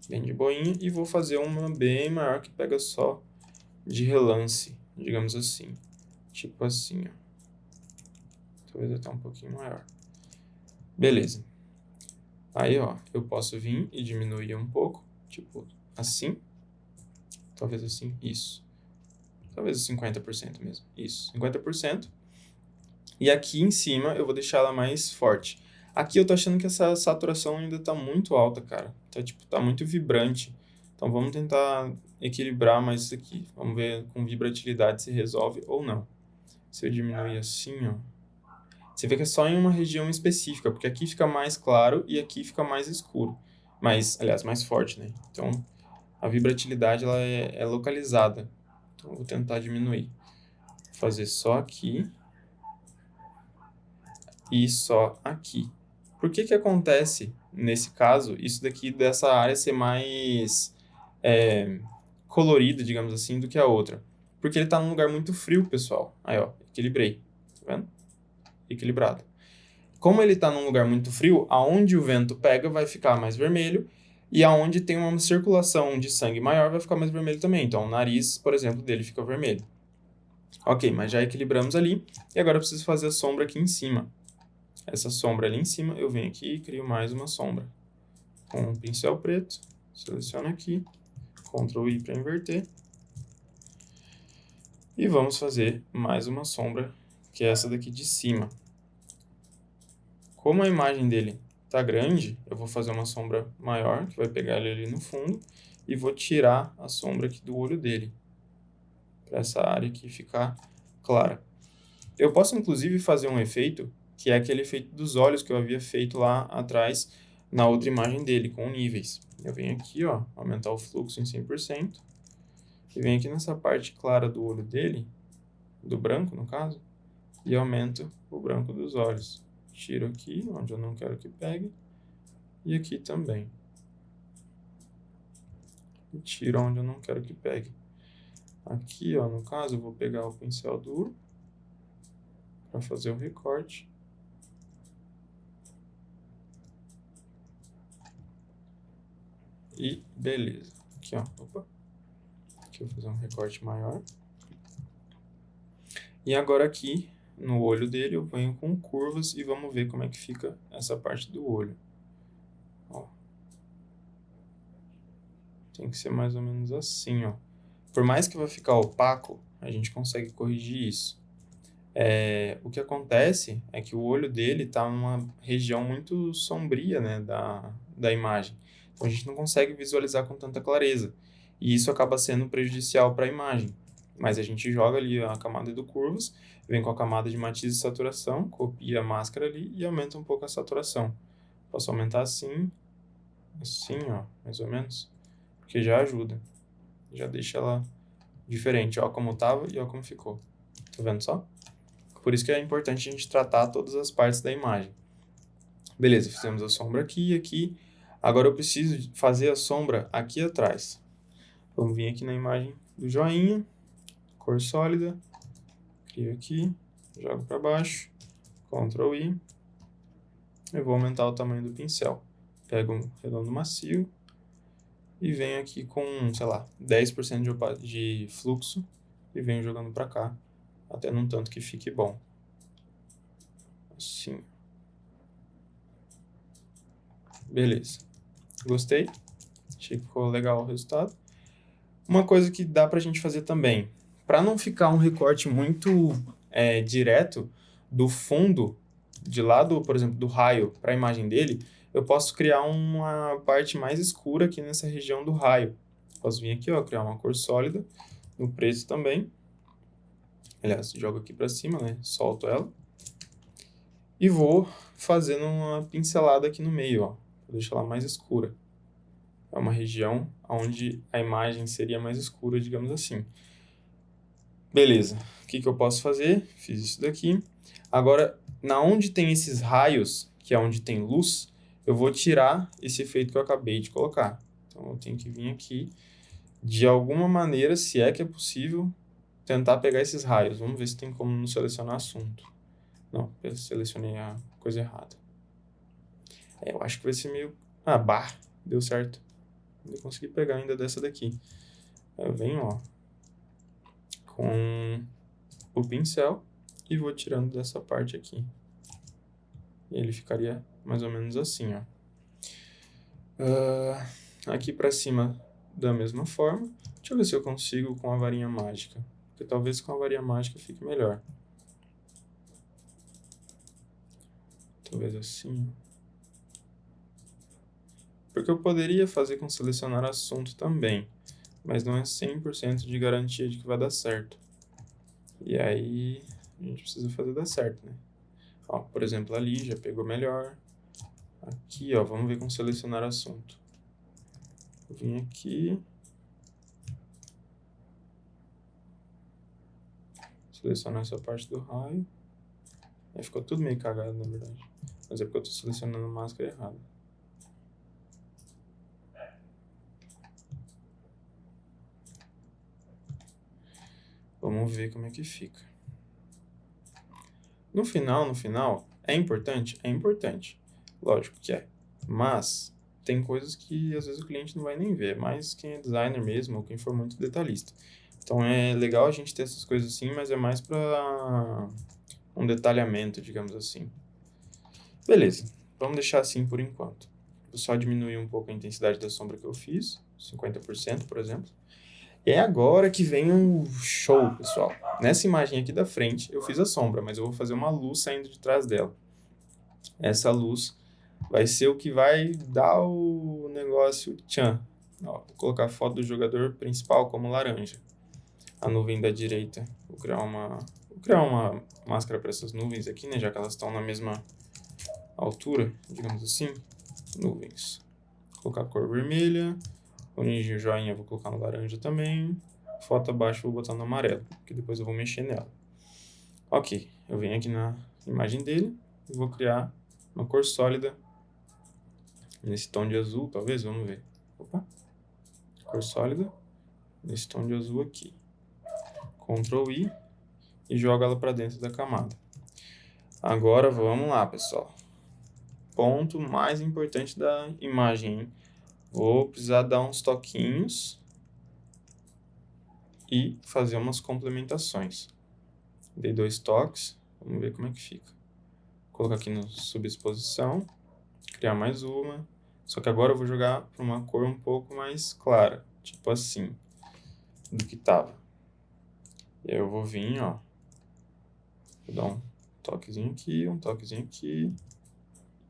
bem de boinha, e vou fazer uma bem maior que pega só de relance, digamos assim. Tipo assim, ó. Talvez até um pouquinho maior. Beleza. Aí, ó, eu posso vir e diminuir um pouco, tipo assim. Talvez assim, isso. Talvez 50% mesmo, isso, 50%. E aqui em cima eu vou deixar ela mais forte. Aqui eu tô achando que essa saturação ainda tá muito alta, cara. Tá muito vibrante. Então vamos tentar equilibrar mais isso aqui. Vamos ver com vibratilidade se resolve ou não. Se eu diminuir assim, ó. Você vê que é só em uma região específica, porque aqui fica mais claro e aqui fica mais escuro. Aliás, mais forte, né? Então, a vibratilidade ela é localizada. Então, eu vou tentar diminuir. Vou fazer só aqui e só aqui. Por que acontece, nesse caso, isso daqui dessa área ser mais colorida, digamos assim, do que a outra? Porque ele está num lugar muito frio, pessoal. Aí, ó, equilibrei. Tá vendo? Equilibrado. Como ele está num lugar muito frio, aonde o vento pega vai ficar mais vermelho, e aonde tem uma circulação de sangue maior vai ficar mais vermelho também. Então, o nariz, por exemplo, dele fica vermelho. Ok, mas já equilibramos ali, e agora eu preciso fazer a sombra aqui em cima. Essa sombra ali em cima, eu venho aqui e crio mais uma sombra. Com um pincel preto, seleciono aqui, Ctrl I para inverter. E vamos fazer mais uma sombra, que é essa daqui de cima. Como a imagem dele tá grande, eu vou fazer uma sombra maior, que vai pegar ele ali no fundo, e vou tirar a sombra aqui do olho dele, para essa área aqui ficar clara. Eu posso, inclusive, fazer um efeito que é aquele efeito dos olhos que eu havia feito lá atrás na outra imagem dele, com níveis. Eu venho aqui, ó, aumentar o fluxo em 100%, e venho aqui nessa parte clara do olho dele, do branco no caso, e aumento o branco dos olhos. Tiro aqui, onde eu não quero que pegue, e aqui também. E tiro onde eu não quero que pegue. Aqui, ó, no caso, eu vou pegar o pincel duro para fazer o recorte. E beleza. Aqui, ó. Opa. Aqui eu vou fazer um recorte maior. E agora aqui, no olho dele, eu venho com curvas e vamos ver como é que fica essa parte do olho. Ó. Tem que ser mais ou menos assim, ó. Por mais que vai ficar opaco, a gente consegue corrigir isso. O que acontece é que o olho dele está numa região muito sombria, né, da imagem. Então a gente não consegue visualizar com tanta clareza. E isso acaba sendo prejudicial para a imagem. Mas a gente joga ali a camada de curvas, vem com a camada de matiz e saturação, copia a máscara ali e aumenta um pouco a saturação. Posso aumentar assim, ó, mais ou menos, porque já ajuda. Já deixa ela diferente, ó como estava e ó como ficou. Tá vendo só? Por isso que é importante a gente tratar todas as partes da imagem. Beleza, fizemos a sombra aqui e aqui. Agora eu preciso fazer a sombra aqui atrás. Vamos vir aqui na imagem do joinha, cor sólida, crio aqui, jogo para baixo, Ctrl I, eu vou aumentar o tamanho do pincel. Pego um redondo macio e venho aqui com, sei lá, 10% de fluxo e venho jogando para cá, até num tanto que fique bom. Assim. Beleza. Gostei. Achei que ficou legal o resultado. Uma coisa que dá pra gente fazer também, para não ficar um recorte muito direto do fundo, de lado, por exemplo, do raio para a imagem dele, eu posso criar uma parte mais escura aqui nessa região do raio. Posso vir aqui, ó, criar uma cor sólida, no preto também. Aliás, jogo aqui para cima, né? Solto ela. E vou fazendo uma pincelada aqui no meio, ó. Vou deixar ela mais escura. É uma região onde a imagem seria mais escura, digamos assim. Beleza. O que eu posso fazer? Fiz isso daqui. Agora, na onde tem esses raios, que é onde tem luz, eu vou tirar esse efeito que eu acabei de colocar. Então, eu tenho que vir aqui, de alguma maneira, se é que é possível, tentar pegar esses raios. Vamos ver se tem como não selecionar assunto. Não, eu selecionei a coisa errada. Eu acho que vai ser meio... Ah, deu certo. Eu consegui pegar ainda dessa daqui. Eu venho, ó, com o pincel e vou tirando dessa parte aqui. E ele ficaria mais ou menos assim, ó. Aqui pra cima da mesma forma. Deixa eu ver se eu consigo com a varinha mágica. Porque talvez com a varinha mágica fique melhor. Talvez assim, ó. Porque eu poderia fazer com selecionar assunto também, mas não é 100% de garantia de que vai dar certo. E aí, a gente precisa fazer dar certo, né? Ó, por exemplo, ali já pegou melhor. Aqui, ó, vamos ver com selecionar assunto. Eu vim aqui. Selecionar essa parte do raio. Aí ficou tudo meio cagado, na verdade. Mas é porque eu tô selecionando a máscara errada. Vamos ver como é que fica. No final, é importante? É importante. Lógico que é. Mas tem coisas que às vezes o cliente não vai nem ver, mas quem é designer mesmo, ou quem for muito detalhista. Então é legal a gente ter essas coisas assim, mas é mais para um detalhamento, digamos assim. Beleza, vamos deixar assim por enquanto. Vou só diminuir um pouco a intensidade da sombra que eu fiz, 50%, por exemplo. E é agora que vem o show, pessoal. Nessa imagem aqui da frente, eu fiz a sombra, mas eu vou fazer uma luz saindo de trás dela. Essa luz vai ser o que vai dar o negócio tchan. Ó, vou colocar a foto do jogador principal como laranja. A nuvem da direita, vou criar uma Vou criar uma máscara para essas nuvens aqui, né? Já que elas estão na mesma altura, digamos assim. Nuvens. Vou colocar a cor vermelha. O ninja e o joinha eu vou colocar no laranja também. Foto abaixo eu vou botar no amarelo, que depois eu vou mexer nela. Ok, eu venho aqui na imagem dele e vou criar uma cor sólida nesse tom de azul, talvez, vamos ver. Opa, cor sólida nesse tom de azul aqui. Ctrl I e jogo ela para dentro da camada. Agora vamos lá, pessoal. Ponto mais importante da imagem, hein? Vou precisar dar uns toquinhos e fazer umas complementações. Dei 2 toques, vamos ver como é que fica. Vou colocar aqui no subexposição, criar mais uma. Só que agora eu vou jogar para uma cor um pouco mais clara, tipo assim, do que tava. E aí eu vou vir, ó, vou dar um toquezinho aqui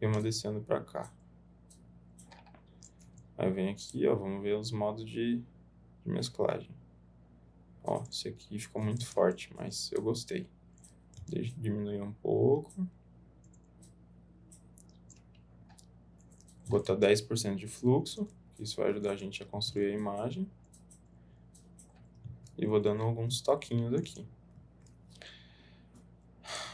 e uma descendo para cá. Aí vem aqui, ó, vamos ver os modos de mesclagem. Ó, esse aqui ficou muito forte, mas eu gostei. Deixa eu diminuir um pouco. Vou botar 10% de fluxo, que isso vai ajudar a gente a construir a imagem. E vou dando alguns toquinhos aqui.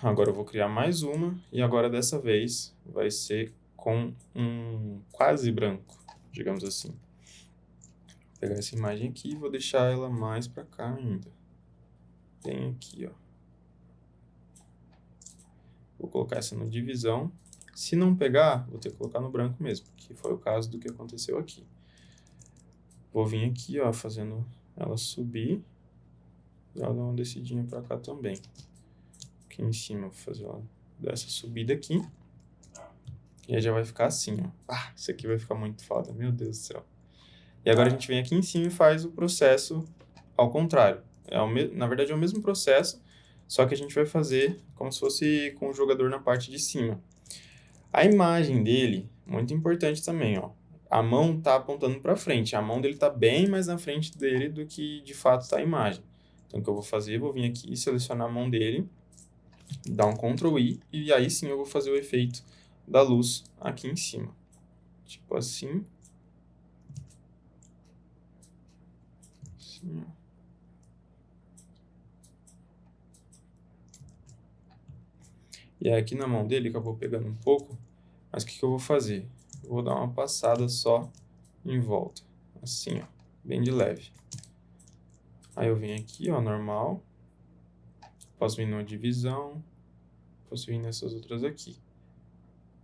Agora eu vou criar mais uma, e agora dessa vez vai ser com um quase branco, digamos assim. Vou pegar essa imagem aqui e vou deixar ela mais para cá ainda. Bem aqui, ó. Vou colocar essa no divisão. Se não pegar, vou ter que colocar no branco mesmo, que foi o caso do que aconteceu aqui. Vou vir aqui, ó, fazendo ela subir. E ela dá uma descidinha para cá também. Aqui em cima, vou fazer ela dar essa subida aqui. E aí já vai ficar assim, ó. Ah, isso aqui vai ficar muito foda, meu Deus do céu. E agora a gente vem aqui em cima e faz o processo ao contrário. Na verdade é o mesmo processo, só que a gente vai fazer como se fosse com o jogador na parte de cima. A imagem dele, muito importante também, ó. A mão tá apontando para frente. A mão dele tá bem mais na frente dele do que de fato tá a imagem. Então o que eu vou fazer? Vou vir aqui e selecionar a mão dele, dar um Ctrl I e aí sim eu vou fazer o efeito da luz aqui em cima. Tipo assim. Assim, ó. E aí aqui na mão dele acabou pegando um pouco, mas o que eu vou fazer? Eu vou dar uma passada só em volta, assim, ó, bem de leve. Aí eu venho aqui, ó, normal, posso vir numa divisão, posso vir nessas outras aqui.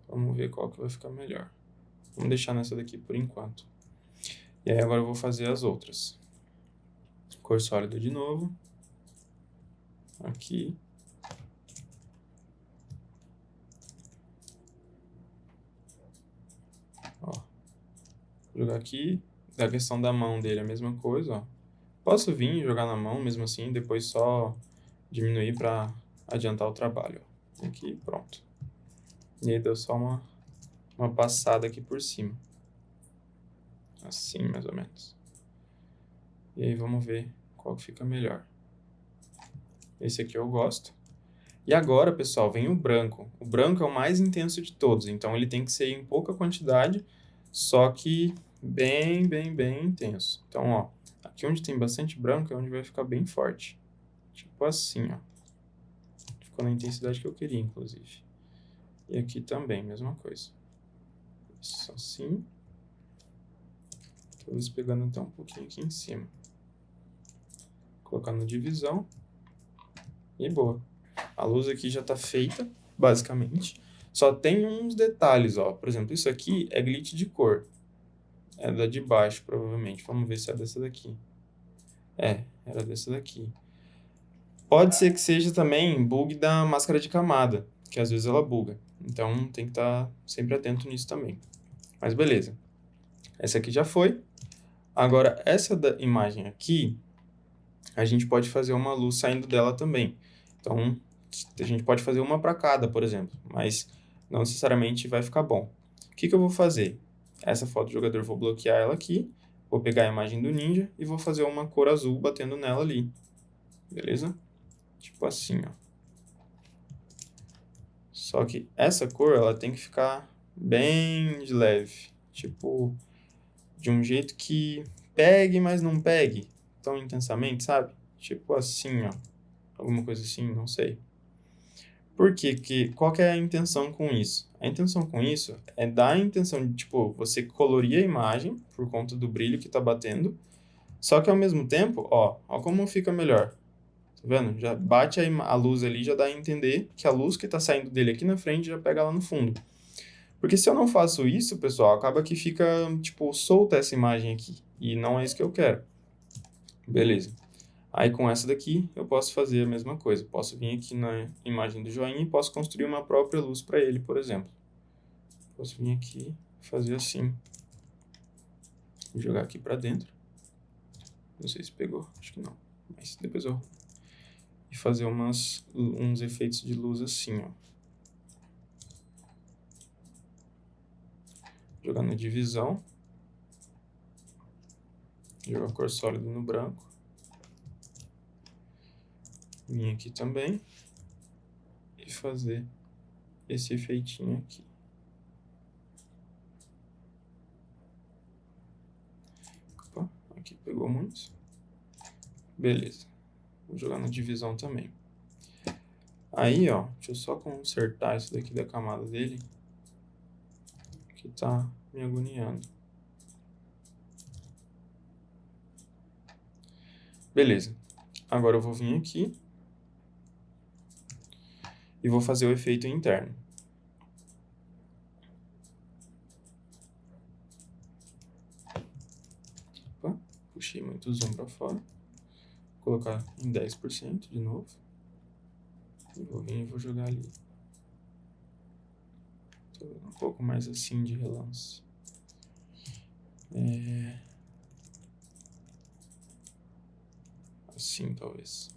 Vamos ver qual que vai ficar melhor. Vamos deixar nessa daqui por enquanto. E aí agora eu vou fazer as outras. Cor sólida de novo. Aqui. Ó. Vou jogar aqui. Da questão da mão dele, a mesma coisa, ó. Posso vir e jogar na mão mesmo assim, depois só diminuir para adiantar o trabalho. Ó. Aqui, pronto. E aí deu só uma passada aqui por cima. Assim, mais ou menos. E aí vamos ver qual que fica melhor. Esse aqui eu gosto. E agora, pessoal, vem o branco. O branco é o mais intenso de todos, então ele tem que ser em pouca quantidade, só que bem intenso. Então, ó, aqui onde tem bastante branco é onde vai ficar bem forte. Tipo assim, ó. Ficou na intensidade que eu queria, inclusive. E aqui também, mesma coisa. Isso assim. Talvez pegando até um pouquinho aqui em cima. Colocar na divisão. E boa. A luz aqui já tá feita, basicamente. Só tem uns detalhes, ó. Por exemplo, isso aqui é glitch de cor. É da de baixo, provavelmente. Vamos ver se é dessa daqui. É, era dessa daqui. Pode ser que seja também bug da máscara de camada, que às vezes ela buga. Então tem que estar sempre atento nisso também. Mas beleza. Essa aqui já foi. Agora, essa da imagem aqui, a gente pode fazer uma luz saindo dela também. Então, a gente pode fazer uma para cada, por exemplo, mas não necessariamente vai ficar bom. O que eu vou fazer? Essa foto do jogador, vou bloquear ela aqui, vou pegar a imagem do ninja e vou fazer uma cor azul batendo nela ali. Beleza? Tipo assim, ó. Só que essa cor, ela tem que ficar bem de leve. Tipo, de um jeito que pegue, mas não pegue tão intensamente, sabe? Tipo assim, ó. Alguma coisa assim, não sei. Por quê? Qual que é a intenção com isso? A intenção com isso é dar a intenção de, tipo, você colorir a imagem por conta do brilho que tá batendo, só que ao mesmo tempo, ó como fica melhor. Tá vendo? Já bate a luz ali, já dá a entender que a luz que tá saindo dele aqui na frente já pega lá no fundo. Porque se eu não faço isso, pessoal, acaba que fica, tipo, solta essa imagem aqui. E não é isso que eu quero. Beleza. Aí com essa daqui, eu posso fazer a mesma coisa. Posso vir aqui na imagem do joinha e posso construir uma própria luz para ele, por exemplo. Posso vir aqui e fazer assim. Vou jogar aqui para dentro. Não sei se pegou, acho que não. Mas depois eu... E fazer uns efeitos de luz assim, ó. Jogar na divisão. Jogar cor sólida no branco. Vir aqui também. E fazer esse efeitinho aqui. Opa, aqui pegou muito. Beleza. Vou jogar na divisão também. Aí, ó, deixa eu só consertar isso daqui da camada dele, que tá me agoniando. Beleza. Agora eu vou vir aqui e vou fazer o efeito interno. Opa, puxei muito o zoom para fora. Vou colocar em 10% de novo. E vou vir e vou jogar ali. Tô um pouco mais assim de relance. Assim, talvez.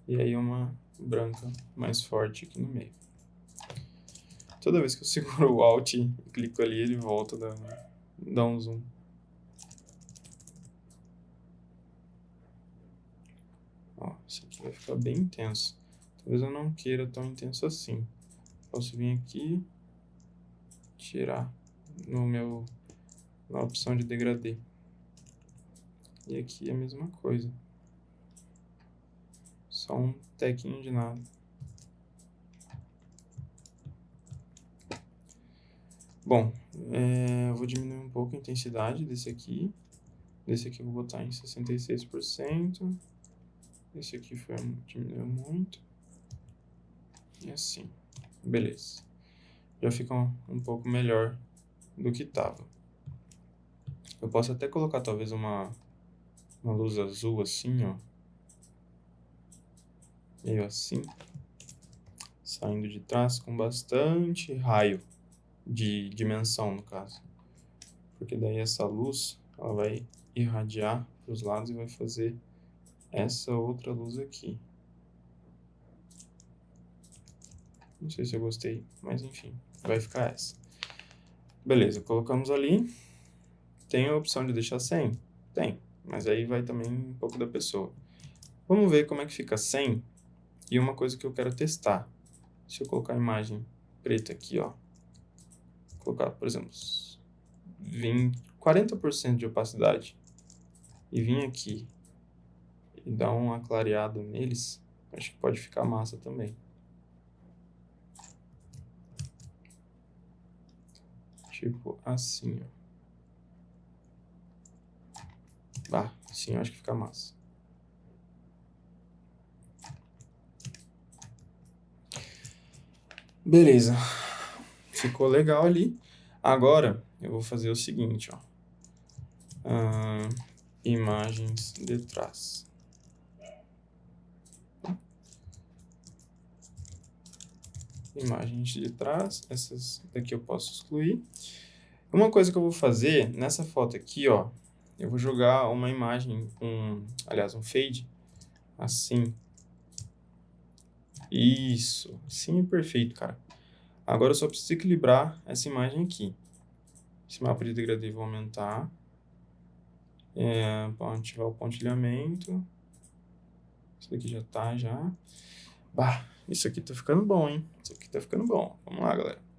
E aí uma branca mais forte aqui no meio. Toda vez que eu seguro o Alt e clico ali, ele volta, dá um zoom. Ó, isso aqui vai ficar bem intenso. Talvez eu não queira tão intenso assim. Posso vir aqui, tirar na opção de degradê. E aqui é a mesma coisa. Só um tequinho de nada. Bom, eu vou diminuir um pouco a intensidade desse aqui. Desse aqui eu vou botar em 66%. Esse aqui diminuiu muito. E assim. Beleza. Já fica um pouco melhor do que tava. Eu posso até colocar talvez uma luz azul assim, ó. Meio assim. Saindo de trás com bastante raio de dimensão, no caso. Porque daí essa luz, ela vai irradiar para os lados e vai fazer essa outra luz aqui. Não sei se eu gostei, mas enfim, vai ficar essa. Beleza, colocamos ali. Tem a opção de deixar sem? Tem, mas aí vai também um pouco da pessoa. Vamos ver como é que fica sem. E uma coisa que eu quero testar. Se eu colocar a imagem preta aqui, ó. Colocar, por exemplo, 40% de opacidade. E vir aqui e dar uma clareada neles. Acho que pode ficar massa também. Tipo assim, ó. Sim, eu acho que fica massa. Beleza. Ficou legal ali. Agora, eu vou fazer o seguinte, ó. Imagens de trás. Imagens de trás. Essas daqui eu posso excluir. Uma coisa que eu vou fazer, nessa foto aqui, ó. Eu vou jogar uma imagem, aliás, um fade, assim. Isso, sim, é perfeito, cara. Agora eu só preciso equilibrar essa imagem aqui. Esse mapa de degradê vou aumentar. Ativar o pontilhamento. Isso daqui já tá, já. Bah, isso aqui tá ficando bom, hein? Isso aqui tá ficando bom. Vamos lá, galera.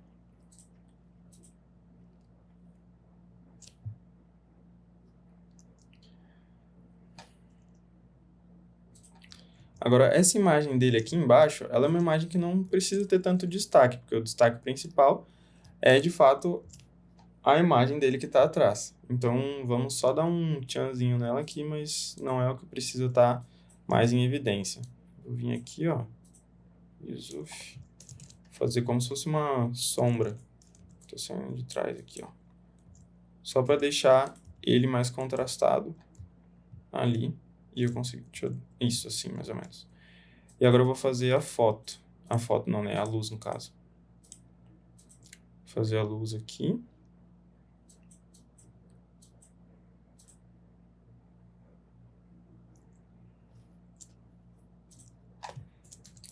Agora, essa imagem dele aqui embaixo, ela é uma imagem que não precisa ter tanto destaque, porque o destaque principal é, de fato, a imagem dele que está atrás. Então, vamos só dar um tchanzinho nela aqui, mas não é o que precisa estar mais em evidência. Vou vir aqui, ó, Yusuf, fazer como se fosse uma sombra. Tô saindo de trás aqui, ó. Só para deixar ele mais contrastado ali. E eu consigo... Isso, assim, mais ou menos. E agora eu vou fazer a foto. A foto não, né? A luz, no caso. Vou fazer a luz aqui.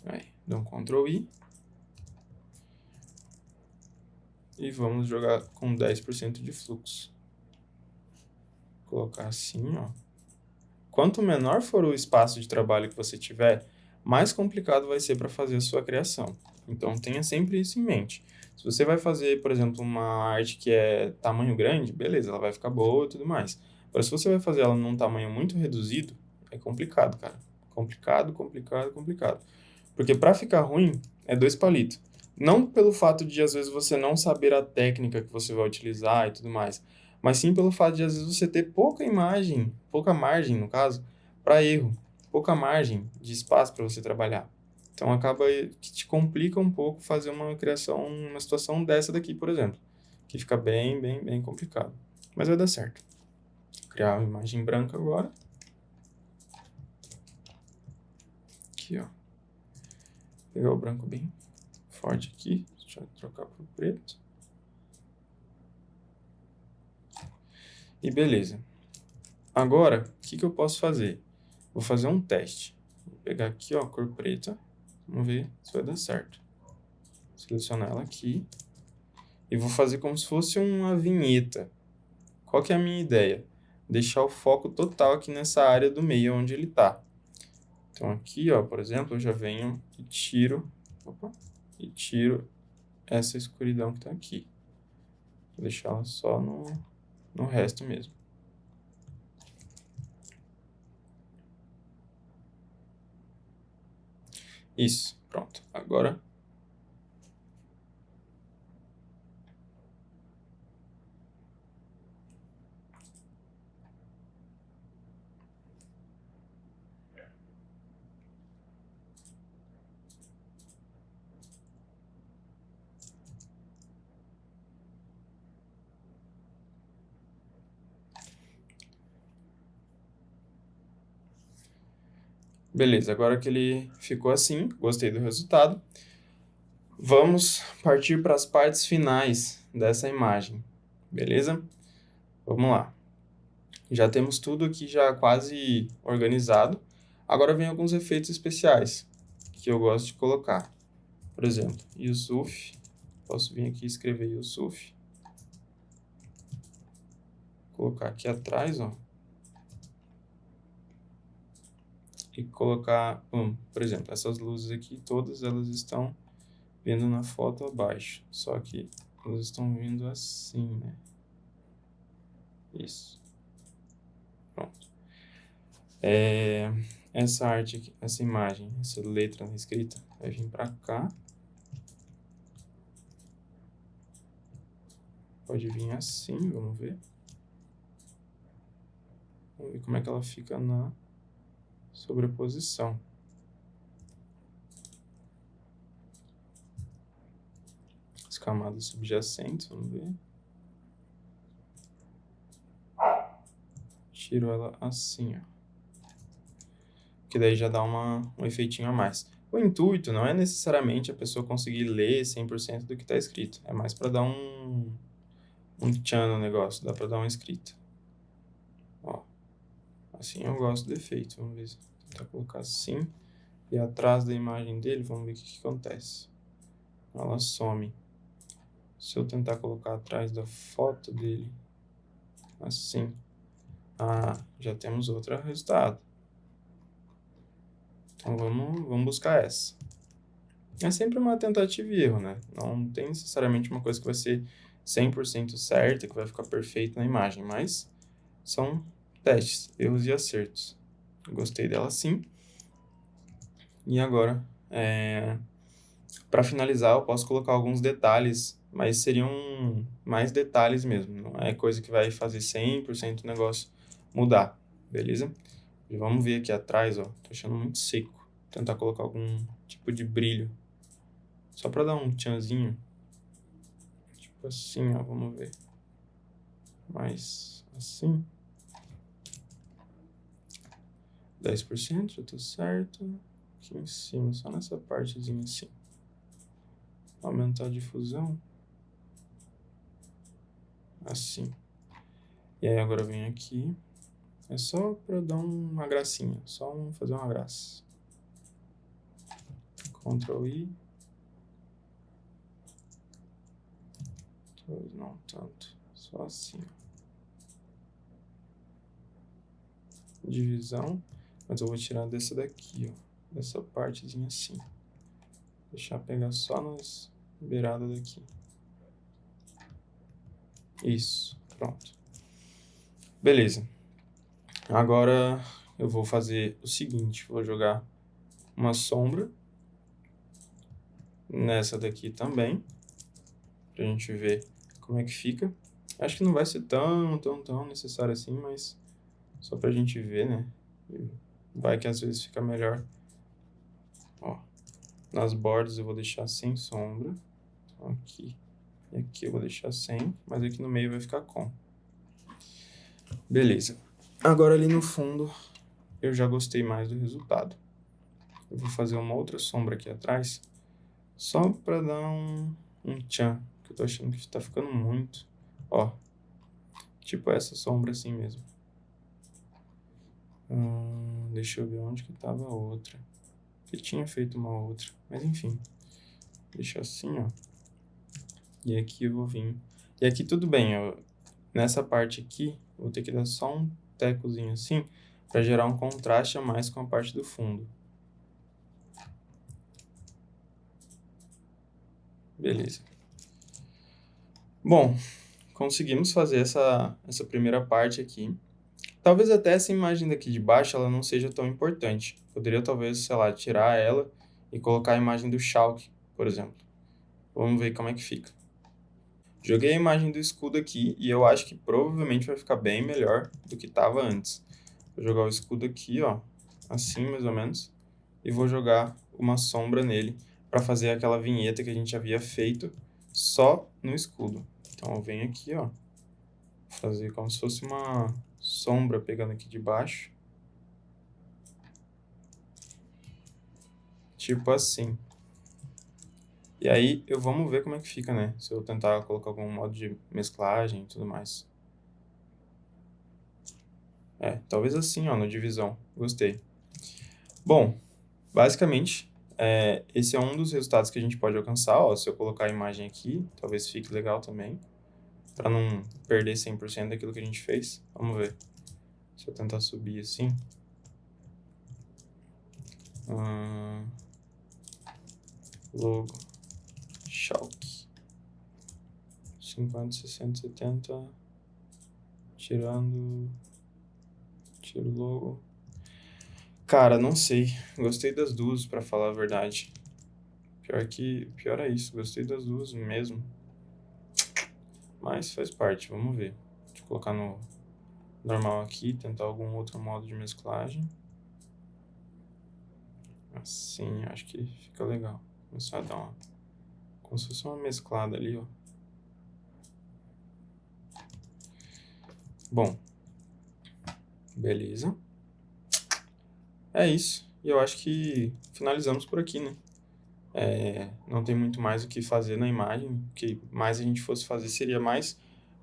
Aí, dá um Ctrl I. E vamos jogar com 10% de fluxo. Vou colocar assim, ó. Quanto menor for o espaço de trabalho que você tiver, mais complicado vai ser para fazer a sua criação. Então, tenha sempre isso em mente. Se você vai fazer, por exemplo, uma arte que é tamanho grande, beleza, ela vai ficar boa e tudo mais. Agora, se você vai fazer ela num tamanho muito reduzido, é complicado, cara. Complicado, complicado, complicado. Porque para ficar ruim, é 2 palitos. Não pelo fato de, às vezes, você não saber a técnica que você vai utilizar e tudo mais, mas sim pelo fato de, às vezes, você ter pouca margem, no caso, para erro, pouca margem de espaço para você trabalhar. Então, acaba que te complica um pouco fazer uma criação, uma situação dessa daqui, por exemplo, que fica bem, bem, bem complicado. Mas vai dar certo. Vou criar uma imagem branca agora. Aqui, ó. Vou pegar o branco bem forte aqui. Deixa eu trocar para o preto. E beleza. Agora, o que eu posso fazer? Vou fazer um teste. Vou pegar aqui, ó, cor preta. Vamos ver se vai dar certo. Selecionar ela aqui. E vou fazer como se fosse uma vinheta. Qual que é a minha ideia? Deixar o foco total aqui nessa área do meio onde ele está. Então aqui, ó, por exemplo, eu já venho e tiro... Opa, e tiro essa escuridão que está aqui. Vou deixar ela só no resto mesmo. Isso, pronto. Agora... Beleza, agora que ele ficou assim, gostei do resultado. Vamos partir para as partes finais dessa imagem, beleza? Vamos lá. Já temos tudo aqui já quase organizado. Agora vem alguns efeitos especiais que eu gosto de colocar. Por exemplo, Yusuf. Posso vir aqui e escrever Yusuf. Colocar aqui atrás, ó. E colocar, por exemplo, essas luzes aqui, todas elas estão vindo na foto abaixo. Só que elas estão vindo assim, né? Isso. Pronto. Essa arte aqui, essa imagem, essa letra escrita, vai vir para cá. Pode vir assim, vamos ver. Vamos ver como é que ela fica na sobreposição. As camadas subjacentes, vamos ver. Tiro ela assim, ó. Que daí já dá um efeitinho a mais. O intuito não é necessariamente a pessoa conseguir ler 100% do que está escrito. É mais para dar um tchan no negócio, dá para dar uma escrita. Ó, assim eu gosto do efeito. Vamos ver se tentar colocar assim. E atrás da imagem dele, vamos ver o que acontece. Ela some. Se eu tentar colocar atrás da foto dele, assim, já temos outro resultado. Então vamos buscar essa. É sempre uma tentativa e erro, né? Não tem necessariamente uma coisa que vai ser 100% certa, que vai ficar perfeita na imagem, mas são testes, erros e acertos. Gostei dela sim. E agora, para finalizar, eu posso colocar alguns detalhes, mas seriam mais detalhes mesmo. Não é coisa que vai fazer 100% o negócio mudar, beleza? E vamos ver aqui atrás, ó. Tô achando muito seco. Vou tentar colocar algum tipo de brilho. Só para dar um tchanzinho. Tipo assim, ó. Vamos ver. Mais assim. 10%, já tá certo. Aqui em cima, só nessa partezinha assim. Aumentar a difusão. Assim. E aí agora eu venho aqui. É só para dar uma gracinha. Só fazer uma graça. Ctrl I. Não tanto. Só assim. Divisão. Mas eu vou tirar dessa daqui, ó. Dessa partezinha assim. Deixar pegar só nas beiradas daqui. Isso. Pronto. Beleza. Agora eu vou fazer o seguinte. Vou jogar uma sombra. Nessa daqui também. Pra gente ver como é que fica. Acho que não vai ser tão necessário assim, mas só pra gente ver, né? Vai que às vezes fica melhor. Ó, nas bordas eu vou deixar sem sombra. Então aqui e aqui eu vou deixar sem, mas aqui no meio vai ficar com. Beleza. Agora ali no fundo eu já gostei mais do resultado. Eu vou fazer uma outra sombra aqui atrás, só pra dar um tchan, que eu tô achando que tá ficando muito. Ó, tipo essa sombra assim mesmo. Deixa eu ver onde que tava a outra. Que tinha feito uma outra, mas enfim. Deixa assim, ó. E aqui eu vou vir. E aqui tudo bem, nessa parte aqui, eu vou ter que dar só um tecozinho assim, para gerar um contraste a mais com a parte do fundo. Beleza. Bom, conseguimos fazer essa primeira parte aqui. Talvez até essa imagem daqui de baixo ela não seja tão importante. Poderia talvez, sei lá, tirar ela e colocar a imagem do Shulk, por exemplo. Vamos ver como é que fica. Joguei a imagem do escudo aqui e eu acho que provavelmente vai ficar bem melhor do que estava antes. Vou jogar o escudo aqui, ó, assim mais ou menos, e vou jogar uma sombra nele para fazer aquela vinheta que a gente havia feito só no escudo. Então eu venho aqui, ó, fazer como se fosse uma sombra pegando aqui de baixo. Tipo assim. E aí, vamos ver como é que fica, né? Se eu tentar colocar algum modo de mesclagem e tudo mais. Talvez assim, ó, no divisão. Gostei. Bom, basicamente, esse é um dos resultados que a gente pode alcançar, ó. Se eu colocar a imagem aqui, talvez fique legal também. Para não perder 100% daquilo que a gente fez. Vamos ver. Se eu tentar subir assim. Logo. Shulk. 50, 60, 70. Tiro o logo. Cara, não sei. Gostei das duas, pra falar a verdade. Pior é isso. Gostei das duas mesmo. Mas faz parte, vamos ver. Deixa eu colocar no normal aqui, tentar algum outro modo de mesclagem. Assim, acho que fica legal. Começar a dar como se fosse uma mesclada ali, ó. Bom. Beleza. É isso. E eu acho que finalizamos por aqui, né? Não tem muito mais o que fazer na imagem. O que mais a gente fosse fazer seria mais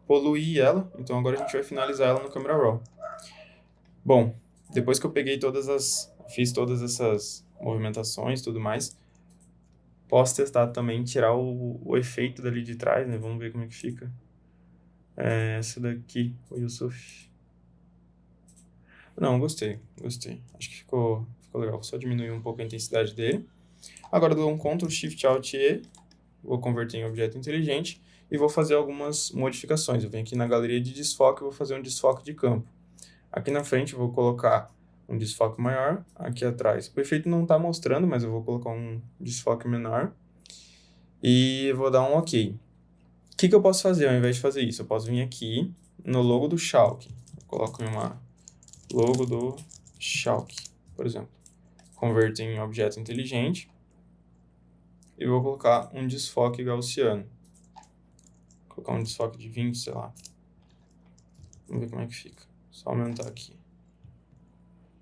poluir ela. Então agora a gente vai finalizar ela no Camera Raw. Bom, depois que eu peguei fiz todas essas movimentações e tudo mais, posso testar também, tirar o efeito dali de trás, né? Vamos ver como é que fica. Essa daqui, o Yusuf. Não, gostei. Acho que ficou ficou legal. Vou só diminuir um pouco a intensidade dele. Agora eu dou um Ctrl Shift Alt E, vou converter em objeto inteligente e vou fazer algumas modificações. Eu venho aqui na galeria de desfoque e vou fazer um desfoque de campo. Aqui na frente eu vou colocar um desfoque maior, aqui atrás. O efeito não está mostrando, mas eu vou colocar um desfoque menor. E vou dar um OK. O que eu posso fazer ao invés de fazer isso? Eu posso vir aqui no logo do Schalke. Eu coloco uma logo do Schalke, por exemplo. Converter em objeto inteligente. E vou colocar um desfoque gaussiano. Vou colocar um desfoque de 20, sei lá. Vamos ver como é que fica. Só aumentar aqui.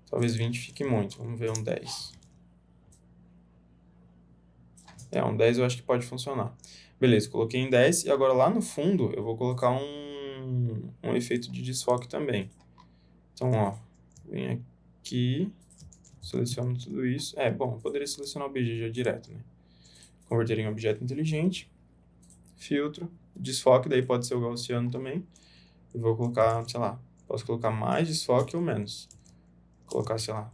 Talvez 20 fique muito. Vamos ver um 10. Um 10 eu acho que pode funcionar. Beleza, coloquei em 10. E agora lá no fundo eu vou colocar um efeito de desfoque também. Então, ó. Vem aqui. Seleciono tudo isso. Bom, eu poderia selecionar o BG já direto, né? Converter em objeto inteligente. Filtro. Desfoque, daí pode ser o gaussiano também. Eu vou colocar, sei lá, posso colocar mais desfoque ou menos. Vou colocar, sei lá,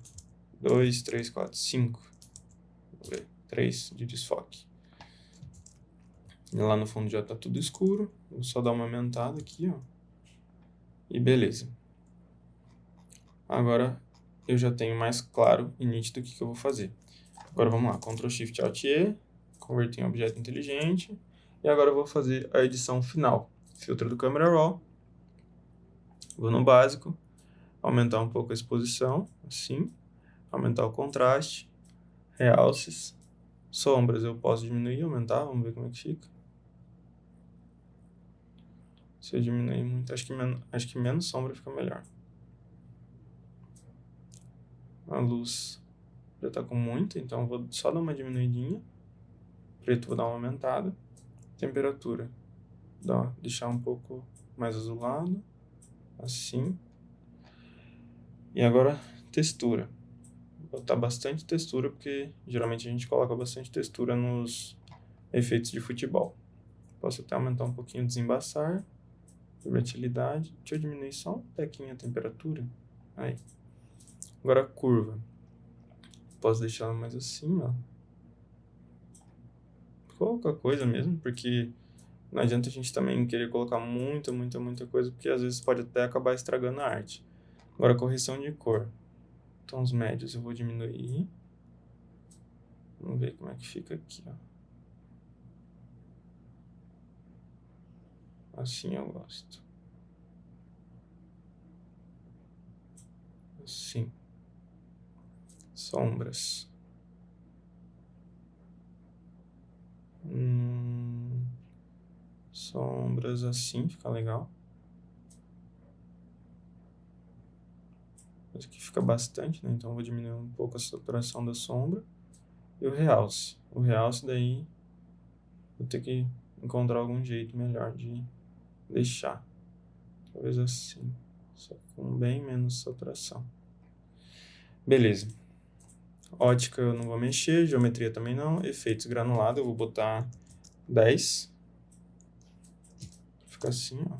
2, 3, 4, 5. Vamos ver, 3 de desfoque. E lá no fundo já tá tudo escuro. Vou só dar uma aumentada aqui, ó. E beleza. Agora eu já tenho mais claro e nítido o que eu vou fazer. Agora vamos lá, Ctrl Shift Alt E, converter em objeto inteligente. E agora eu vou fazer a edição final. Filtro do Camera Raw. Vou no básico. Aumentar um pouco a exposição, assim. Aumentar o contraste. Realces. Sombras eu posso diminuir e aumentar. Vamos ver como é que fica. Se eu diminuir muito, acho que menos sombra fica melhor. A luz já está com muita, então eu vou só dar uma diminuidinha. Preto vou dar uma aumentada. Temperatura. Deixar um pouco mais azulado. Assim. E agora, textura. Vou botar bastante textura, porque geralmente a gente coloca bastante textura nos efeitos de futebol. Posso até aumentar um pouquinho o desembaçar. Versatilidade. Deixa eu diminuir só um pouquinho a temperatura. Aí. Agora, curva. Posso deixar ela mais assim, ó. Pouca coisa mesmo, porque não adianta a gente também querer colocar muita coisa, porque às vezes pode até acabar estragando a arte. Agora, correção de cor. Tons médios eu vou diminuir. Vamos ver como é que fica aqui, ó. Assim eu gosto. Assim. Sombras. Sombras assim, fica legal. Mas aqui fica bastante, né? Então eu vou diminuir um pouco a saturação da sombra. E o realce. O realce daí vou ter que encontrar algum jeito melhor de deixar. Talvez assim. Só com bem menos saturação. Beleza. Ótica eu não vou mexer, geometria também não. Efeitos granulado eu vou botar 10. Fica assim, ó.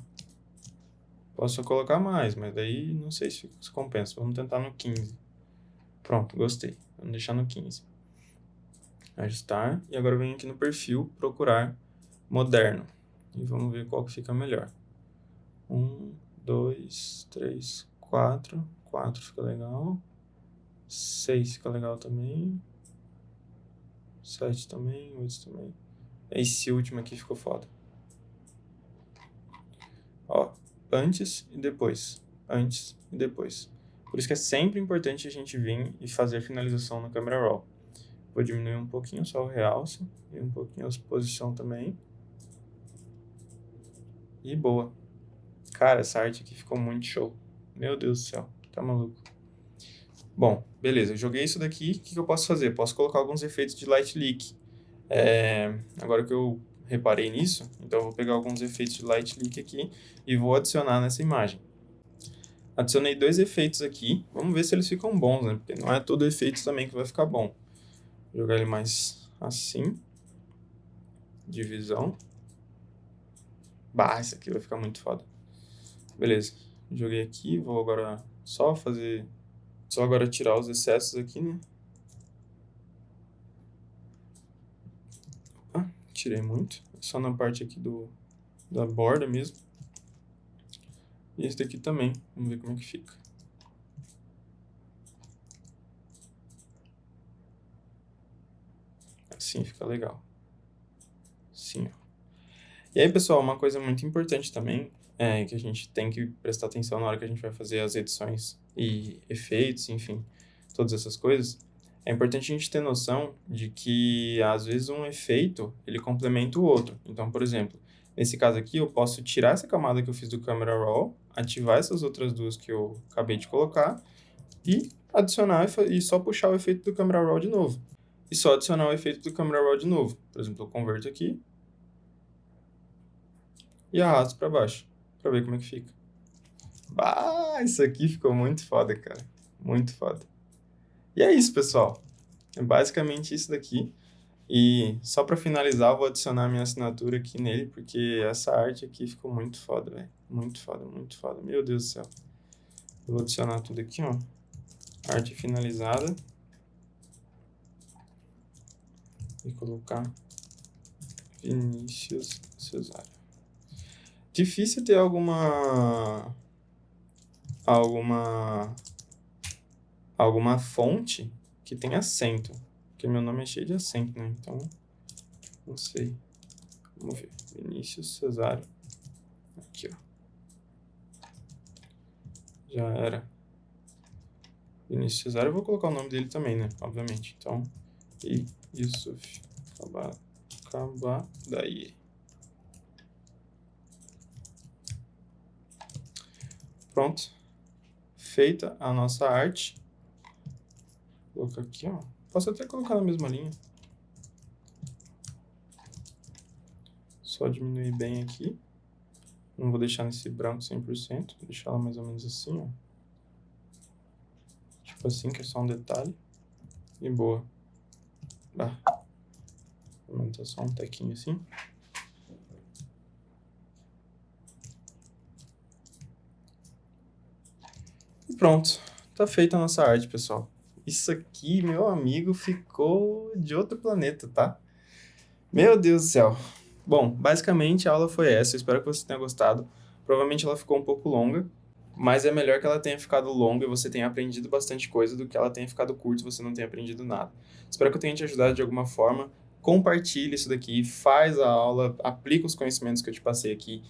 Posso colocar mais, mas daí não sei se compensa. Vamos tentar no 15. Pronto, gostei. Vamos deixar no 15. Ajustar. E agora eu venho aqui no perfil, procurar moderno. E vamos ver qual que fica melhor. 1, 2, 3, 4. 4 fica legal. 6 fica legal também. 7 também, 8 também. Esse último aqui ficou foda. Ó, antes e depois. Antes e depois. Por isso que é sempre importante a gente vir e fazer a finalização no Camera Raw. Vou diminuir um pouquinho só o realce e um pouquinho a exposição também. E boa. Cara, essa arte aqui ficou muito show. Meu Deus do céu, tá maluco. Bom, beleza, eu joguei isso daqui. O que eu posso fazer? Posso colocar alguns efeitos de light leak. Agora que eu reparei nisso, então eu vou pegar alguns efeitos de light leak aqui e vou adicionar nessa imagem. Adicionei 2 efeitos aqui. Vamos ver se eles ficam bons, né? Porque não é todo efeito também que vai ficar bom. Vou jogar ele mais assim. Divisão. Bah, esse aqui vai ficar muito foda. Beleza. Joguei aqui. Vou agora só agora tirar os excessos aqui, né? tirei muito. Só na parte aqui da borda mesmo. E esse daqui também. Vamos ver como é que fica. Assim fica legal. Assim, ó. E aí, pessoal, uma coisa muito importante também é que a gente tem que prestar atenção na hora que a gente vai fazer as edições e efeitos, enfim, todas essas coisas. É importante a gente ter noção de que, às vezes, um efeito, ele complementa o outro. Então, por exemplo, nesse caso aqui, eu posso tirar essa camada que eu fiz do Camera Raw, ativar essas outras duas que eu acabei de colocar e adicionar e só puxar o efeito do Camera Raw de novo. E só adicionar o efeito do Camera Raw de novo. Por exemplo, eu converto aqui e arrasto para baixo, para ver como é que fica. Ah, isso aqui ficou muito foda, cara. Muito foda. E é isso, pessoal. É basicamente isso daqui. E só para finalizar, eu vou adicionar minha assinatura aqui nele, porque essa arte aqui ficou muito foda, velho. Muito foda, muito foda. Meu Deus do céu. Eu vou adicionar tudo aqui, ó. Arte finalizada. E colocar Vinícius Cesário. Difícil ter alguma fonte que tenha acento, porque meu nome é cheio de acento, né? Então, não sei. Vamos ver. Vinícius Cesário. Aqui, ó. Já era. Vinícius Cesário, eu vou colocar o nome dele também, né? Obviamente. Então, e Yusuf Kabadaie. Pronto. Feita a nossa arte. Vou colocar aqui, ó. Posso até colocar na mesma linha. Só diminuir bem aqui. Não vou deixar nesse branco 100%. Vou deixar ela mais ou menos assim, ó. Tipo assim, que é só um detalhe. E boa. Vou aumentar só um tequinho assim. E pronto. Tá feita a nossa arte, pessoal. Isso aqui, meu amigo, ficou de outro planeta, tá? Meu Deus do céu. Bom, basicamente a aula foi essa. Eu espero que você tenha gostado. Provavelmente ela ficou um pouco longa, mas é melhor que ela tenha ficado longa e você tenha aprendido bastante coisa do que ela tenha ficado curta e você não tenha aprendido nada. Espero que eu tenha te ajudado de alguma forma. Compartilhe isso daqui, faz a aula, aplica os conhecimentos que eu te passei aqui.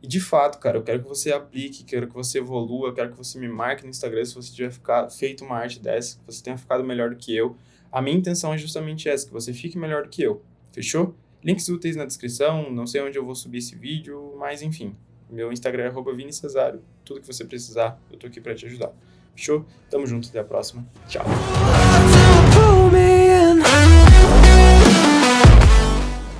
E de fato, cara, eu quero que você aplique, quero que você evolua, eu quero que você me marque no Instagram se você tiver feito uma arte dessa, que você tenha ficado melhor do que eu. A minha intenção é justamente essa, que você fique melhor do que eu. Fechou? Links úteis na descrição, não sei onde eu vou subir esse vídeo, mas enfim. Meu Instagram é @ViniCesário. Tudo que você precisar, eu tô aqui pra te ajudar. Fechou? Tamo junto, até a próxima. Tchau!